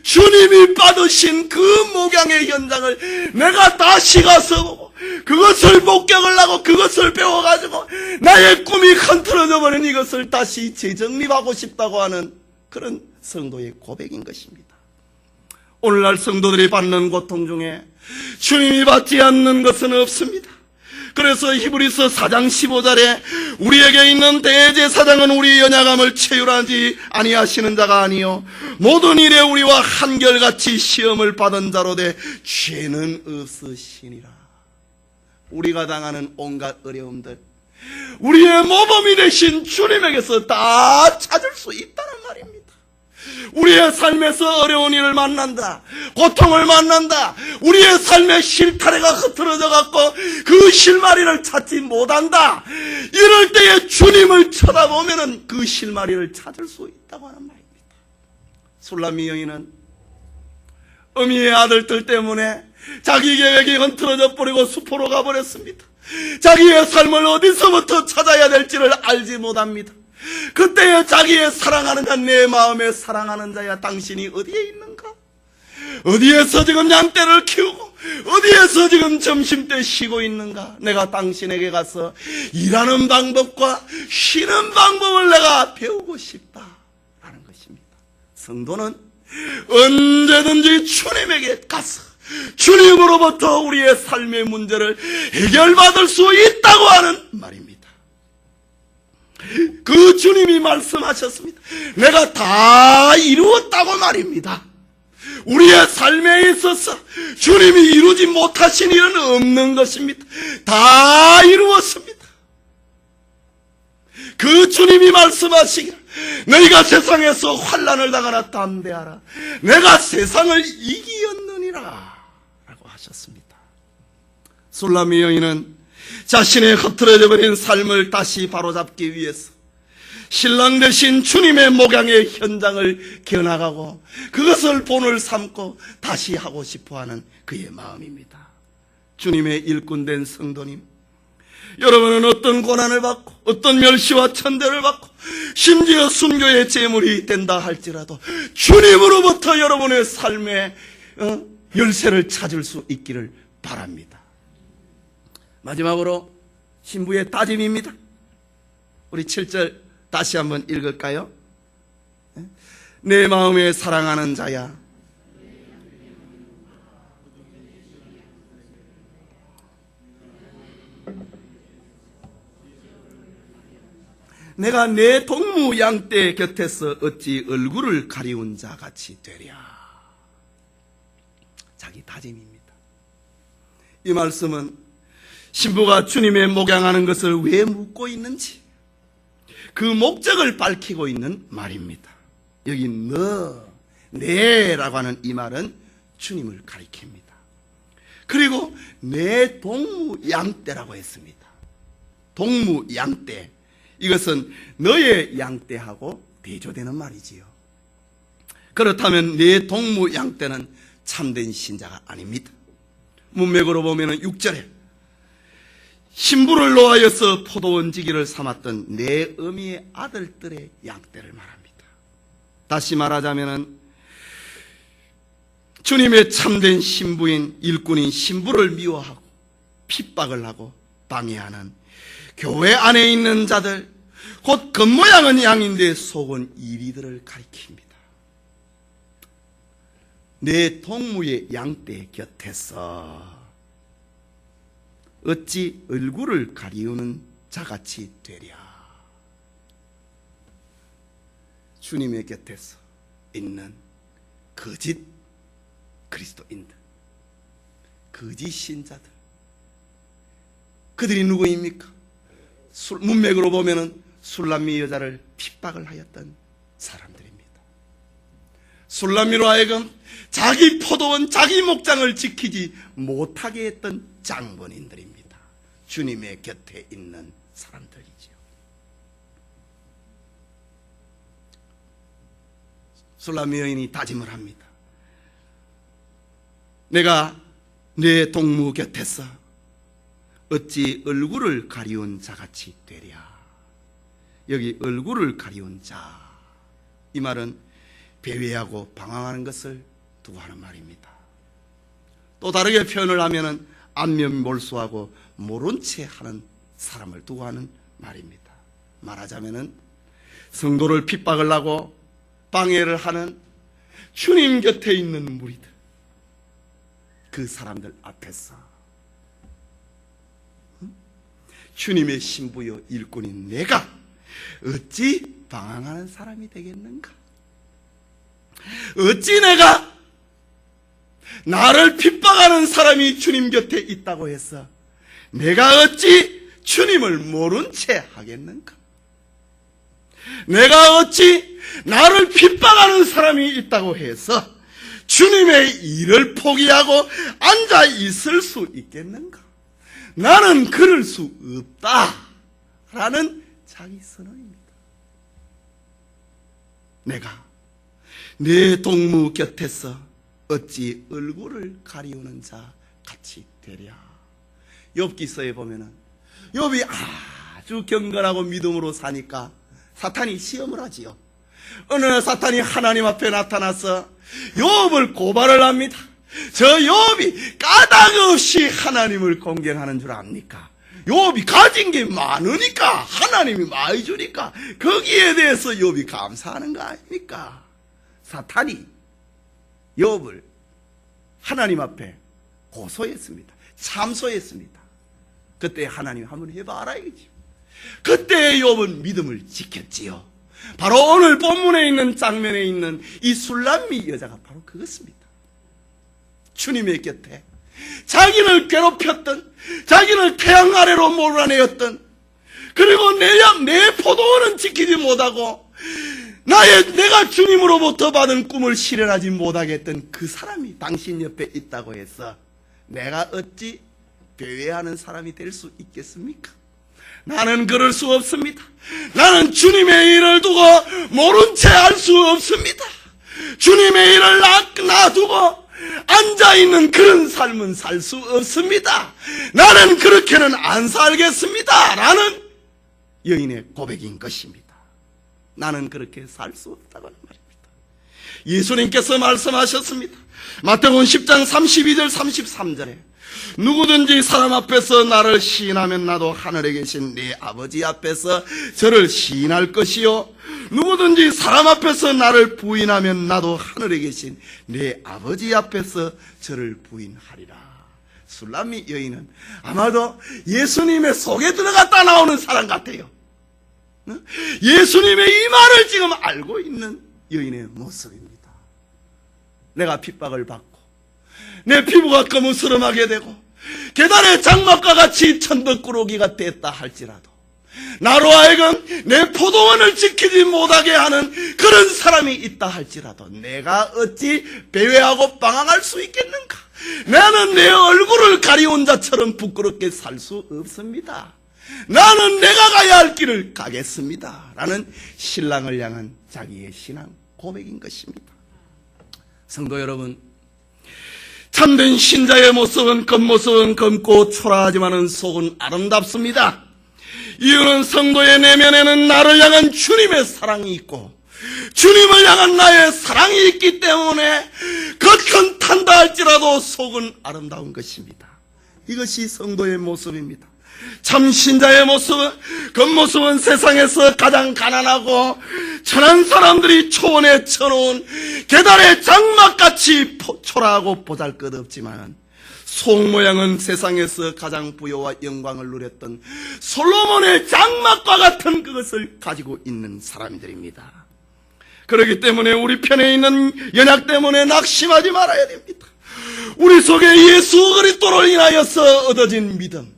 주님이 받으신 그 목양의 현장을 내가 다시 가서 보고 그것을 목격을 하고 그것을 배워가지고 나의 꿈이 흔들어져 버린 이것을 다시 재정립하고 싶다고 하는 그런 성도의 고백인 것입니다. 오늘날 성도들이 받는 고통 중에 주님이 받지 않는 것은 없습니다. 그래서 히브리서 4장 15절에 우리에게 있는 대제사장은 우리 연약함을 체휼하지 아니하시는 자가 아니요 모든 일에 우리와 한결같이 시험을 받은 자로 돼 죄는 없으시니라. 우리가 당하는 온갖 어려움들 우리의 모범이 되신 주님에게서 다 찾을 수 있다는 말입니다. 우리의 삶에서 어려운 일을 만난다, 고통을 만난다, 우리의 삶의 실타래가 흐트러져 갖고 그 실마리를 찾지 못한다, 이럴 때에 주님을 쳐다보면은 그 실마리를 찾을 수 있다고 하는 말입니다. 술람미 여인은 어미의 아들들 때문에 자기 계획이 흔들어져 버리고 수포로 가버렸습니다. 자기의 삶을 어디서부터 찾아야 될지를 알지 못합니다. 그때에 자기의 사랑하는 자, 내 마음에 사랑하는 자야 당신이 어디에 있는가? 어디에서 지금 양떼를 키우고 어디에서 지금 점심때 쉬고 있는가? 내가 당신에게 가서 일하는 방법과 쉬는 방법을 내가 배우고 싶다라는 것입니다. 성도는 언제든지 주님에게 가서 주님으로부터 우리의 삶의 문제를 해결받을 수 있다고 하는 말입니다. 그 주님이 말씀하셨습니다. 내가 다 이루었다고 말입니다. 우리의 삶에 있어서 주님이 이루지 못하신 일은 없는 것입니다. 다 이루었습니다. 그 주님이 말씀하시기를 너희가 세상에서 환난을 당하나 담대하라. 내가 세상을 이기었느니라 라고 하셨습니다. 술람미 여인은 자신의 흐트러져 버린 삶을 다시 바로잡기 위해서 신랑 되신 주님의 목양의 현장을 겨나가고 그것을 본을 삼고 다시 하고 싶어하는 그의 마음입니다. 주님의 일꾼된 성도님, 여러분은 어떤 고난을 받고 어떤 멸시와 천대를 받고 심지어 순교의 제물이 된다 할지라도 주님으로부터 여러분의 삶의 열쇠를 찾을 수 있기를 바랍니다. 마지막으로 신부의 다짐입니다. 우리 7절 다시 한번 읽을까요? 내 마음에 사랑하는 자야, 내가 내 동무 양떼 곁에서 어찌 얼굴을 가리운 자 같이 되랴. 자기 다짐입니다. 이 말씀은 신부가 주님의 목양하는 것을 왜 묻고 있는지 그 목적을 밝히고 있는 말입니다. 여기 네라고 하는 이 말은 주님을 가리킵니다. 그리고 내 동무 양떼라고 했습니다. 동무 양떼, 이것은 너의 양떼하고 대조되는 말이지요. 그렇다면 내 동무 양떼는 참된 신자가 아닙니다. 문맥으로 보면 6절에 신부를 놓아여서 포도원 지기를 삼았던 내 어미의 아들들의 양떼를 말합니다. 다시 말하자면 주님의 참된 신부인 일꾼인 신부를 미워하고 핍박을 하고 방해하는 교회 안에 있는 자들, 곧 겉모양은 양인데 속은 이리들을 가리킵니다. 내 동무의 양떼 곁에서 어찌 얼굴을 가리우는 자같이 되랴. 주님의 곁에서 있는 거짓 그리스도인들, 거짓 신자들, 그들이 누구입니까? 문맥으로 보면은 술람미 여자를 핍박을 하였던 사람들입니다. 술람미로 하여금 자기 포도원, 자기 목장을 지키지 못하게 했던 장본인들입니다. 주님의 곁에 있는 사람들이지요. 술람미 여인이 다짐을 합니다. 내가 내 동무 곁에서 어찌 얼굴을 가리운 자같이 되랴. 여기 얼굴을 가리운 자, 이 말은 배회하고 방황하는 것을 두고 하는 말입니다. 또 다르게 표현을 하면은 안면몰수하고 모른 채 하는 사람을 두고 하는 말입니다. 말하자면은 성도를 핍박을 하고 방해를 하는 주님 곁에 있는 무리들, 그 사람들 앞에서 주님의 신부여 일꾼인 내가 어찌 방황하는 사람이 되겠는가? 어찌 내가 나를 핍박하는 사람이 주님 곁에 있다고 해서 내가 어찌 주님을 모른 채 하겠는가? 내가 어찌 나를 핍박하는 사람이 있다고 해서 주님의 일을 포기하고 앉아 있을 수 있겠는가? 나는 그럴 수 없다라는 자기 선언입니다. 내가 내 동무 곁에서 어찌 얼굴을 가리우는 자 같이 되랴. 욥기서에 보면은 욥이 아주 경건하고 믿음으로 사니까 사탄이 시험을 하지요. 어느 날 사탄이 하나님 앞에 나타나서 욥을 고발을 합니다. 저 욥이 까닭 없이 하나님을 공경하는 줄 압니까? 욥이 가진 게 많으니까, 하나님이 많이 주니까 거기에 대해서 욥이 감사하는 거 아닙니까? 사탄이 욥을 하나님 앞에 고소했습니다. 참소했습니다. 그때 하나님이 한번 해봐라 이거죠. 그때 욥은 믿음을 지켰지요. 바로 오늘 본문에 있는 장면에 있는 이 술람미 여자가 바로 그것입니다. 주님의 곁에 자기를 괴롭혔던, 자기를 태양 아래로 몰아내었던, 그리고 내 포도원은 지키지 못하고 내가 주님으로부터 받은 꿈을 실현하지 못하게 했던 그 사람이 당신 옆에 있다고 해서 내가 어찌 배회하는 사람이 될 수 있겠습니까? 나는 그럴 수 없습니다. 나는 주님의 일을 두고 모른 채 할 수 없습니다. 주님의 일을 놔두고 앉아있는 그런 삶은 살 수 없습니다. 나는 그렇게는 안 살겠습니다. 라는 여인의 고백인 것입니다. 나는 그렇게 살 수 없다고 하는 말입니다. 예수님께서 말씀하셨습니다. 마태복음 10장 32절 33절에 누구든지 사람 앞에서 나를 시인하면 나도 하늘에 계신 내 아버지 앞에서 저를 시인할 것이요, 누구든지 사람 앞에서 나를 부인하면 나도 하늘에 계신 내 아버지 앞에서 저를 부인하리라. 술람미 여인은 아마도 예수님의 속에 들어갔다 나오는 사람 같아요. 예수님의 이 말을 지금 알고 있는 여인의 모습입니다. 내가 핍박을 받고 내 피부가 거무스름하게 되고 계단의 장막과 같이 천덕꾸러기가 됐다 할지라도 나로 하여금 내 포도원을 지키지 못하게 하는 그런 사람이 있다 할지라도 내가 어찌 배회하고 방황할 수 있겠는가? 나는 내 얼굴을 가리운 자처럼 부끄럽게 살 수 없습니다. 나는 내가 가야 할 길을 가겠습니다. 라는 신랑을 향한 자기의 신앙 고백인 것입니다. 성도 여러분, 참된 신자의 모습은 겉모습은 검고 초라하지만은 속은 아름답습니다. 이유는 성도의 내면에는 나를 향한 주님의 사랑이 있고 주님을 향한 나의 사랑이 있기 때문에 겉은 탄다 할지라도 속은 아름다운 것입니다. 이것이 성도의 모습입니다. 참 신자의 모습은, 겉모습은 세상에서 가장 가난하고 천한 사람들이 초원에 쳐놓은 계단의 장막같이 초라하고 보잘것없지만 속 모양은 세상에서 가장 부여와 영광을 누렸던 솔로몬의 장막과 같은 그것을 가지고 있는 사람들입니다. 그렇기 때문에 우리 편에 있는 연약 때문에 낙심하지 말아야 됩니다. 우리 속에 예수 그리스도를 인하여서 얻어진 믿음,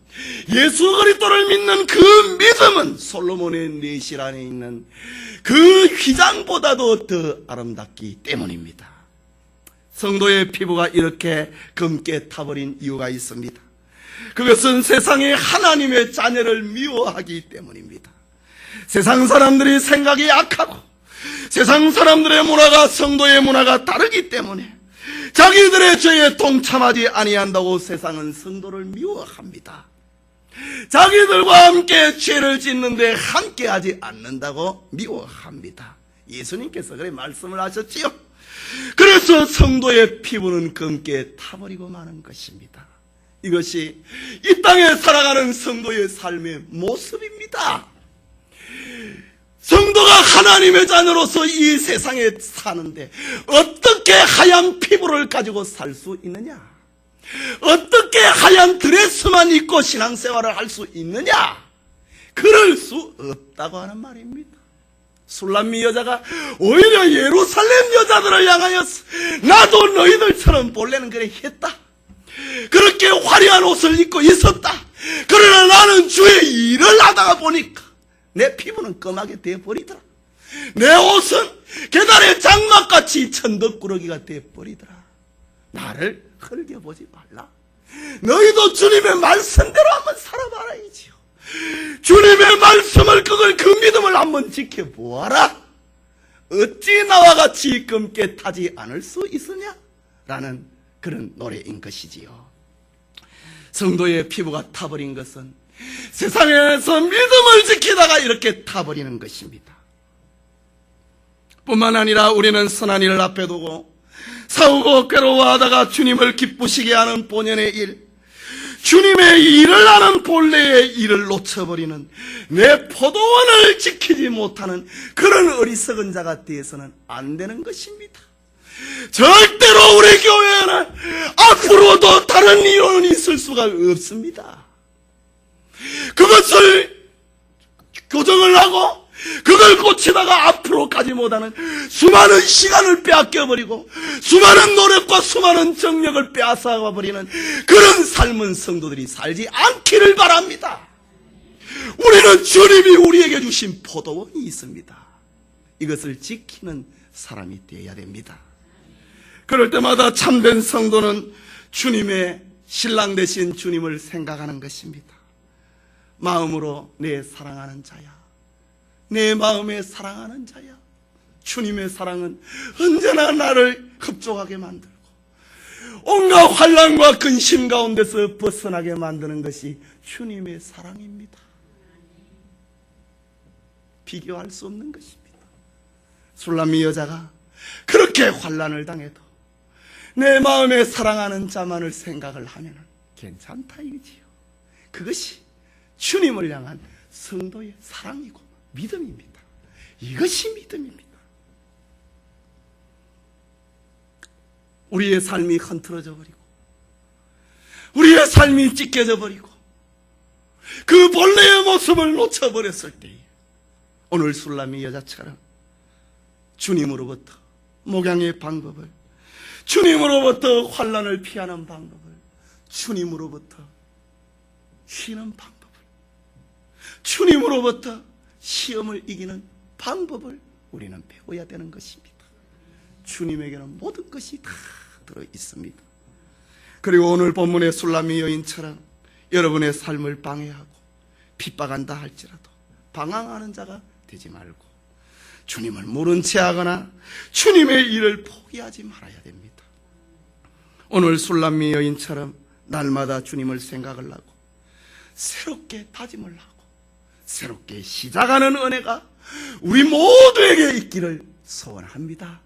예수 그리스도를 믿는 그 믿음은 솔로몬의 내실 안에 있는 그 휘장보다도 더 아름답기 때문입니다. 성도의 피부가 이렇게 검게 타버린 이유가 있습니다. 그것은 세상의 하나님의 자녀를 미워하기 때문입니다. 세상 사람들이 생각이 약하고 세상 사람들의 문화가 성도의 문화가 다르기 때문에 자기들의 죄에 동참하지 아니한다고 세상은 성도를 미워합니다. 자기들과 함께 죄를 짓는데 함께하지 않는다고 미워합니다. 예수님께서 그래 말씀을 하셨지요. 그래서 성도의 피부는 검게 타버리고 마는 것입니다. 이것이 이 땅에 살아가는 성도의 삶의 모습입니다. 성도가 하나님의 자녀로서 이 세상에 사는데 어떻게 하얀 피부를 가지고 살 수 있느냐? 어떻게 하얀 드레스만 입고 신앙생활을 할 수 있느냐? 그럴 수 없다고 하는 말입니다. 술람미 여자가 오히려 예루살렘 여자들을 향하여서 나도 너희들처럼 본래는 그래 했다. 그렇게 화려한 옷을 입고 있었다. 그러나 나는 주의 일을 하다가 보니까 내 피부는 검하게 되어버리더라. 내 옷은 계단의 장막같이 천덕꾸러기가 되어버리더라. 나를 흘겨보지 말라. 너희도 주님의 말씀대로 한번 살아봐라이지요. 주님의 말씀을 그 믿음을 한번 지켜보아라. 어찌 나와 같이 검게 타지 않을 수 있으냐? 라는 그런 노래인 것이지요. 성도의 피부가 타버린 것은 세상에서 믿음을 지키다가 이렇게 타버리는 것입니다. 뿐만 아니라 우리는 선한 일을 앞에 두고 싸우고 괴로워하다가 주님을 기쁘시게 하는 본연의 일, 주님의 일을 하는 본래의 일을 놓쳐버리는 내 포도원을 지키지 못하는 그런 어리석은 자가 되어서는 안 되는 것입니다. 절대로 우리 교회에는 앞으로도 다른 이론이 있을 수가 없습니다. 그것을 교정을 하고 그걸 고치다가 앞으로 가지 못하는 수많은 시간을 빼앗겨버리고 수많은 노력과 수많은 정력을 빼앗아버리는 그런 삶은 성도들이 살지 않기를 바랍니다. 우리는 주님이 우리에게 주신 포도원이 있습니다. 이것을 지키는 사람이 되어야 됩니다. 그럴 때마다 참된 성도는 주님의 신랑 되신 주님을 생각하는 것입니다. 마음으로 내 사랑하는 자야, 내 마음에 사랑하는 자야. 주님의 사랑은 언제나 나를 흡족하게 만들고 온갖 환난과 근심 가운데서 벗어나게 만드는 것이 주님의 사랑입니다. 비교할 수 없는 것입니다. 술람미 여자가 그렇게 환난을 당해도 내 마음에 사랑하는 자만을 생각을 하면 괜찮다 이거지요. 그것이 주님을 향한 성도의 사랑이고 믿음입니다. 이것이 믿음입니다. 우리의 삶이 흐트러져 버리고 우리의 삶이 찢겨져 버리고 그 본래의 모습을 놓쳐버렸을 때에 오늘 술람이 여자처럼 주님으로부터 목양의 방법을, 주님으로부터 환난을 피하는 방법을, 주님으로부터 쉬는 방법을, 주님으로부터 시험을 이기는 방법을 우리는 배워야 되는 것입니다. 주님에게는 모든 것이 다 들어 있습니다. 그리고 오늘 본문의 술람이 여인처럼 여러분의 삶을 방해하고 핍박한다 할지라도 방황하는 자가 되지 말고 주님을 모른 채 하거나 주님의 일을 포기하지 말아야 됩니다. 오늘 술람미 여인처럼 날마다 주님을 생각을 하고 새롭게 다짐을 하고 새롭게 시작하는 은혜가 우리 모두에게 있기를 소원합니다.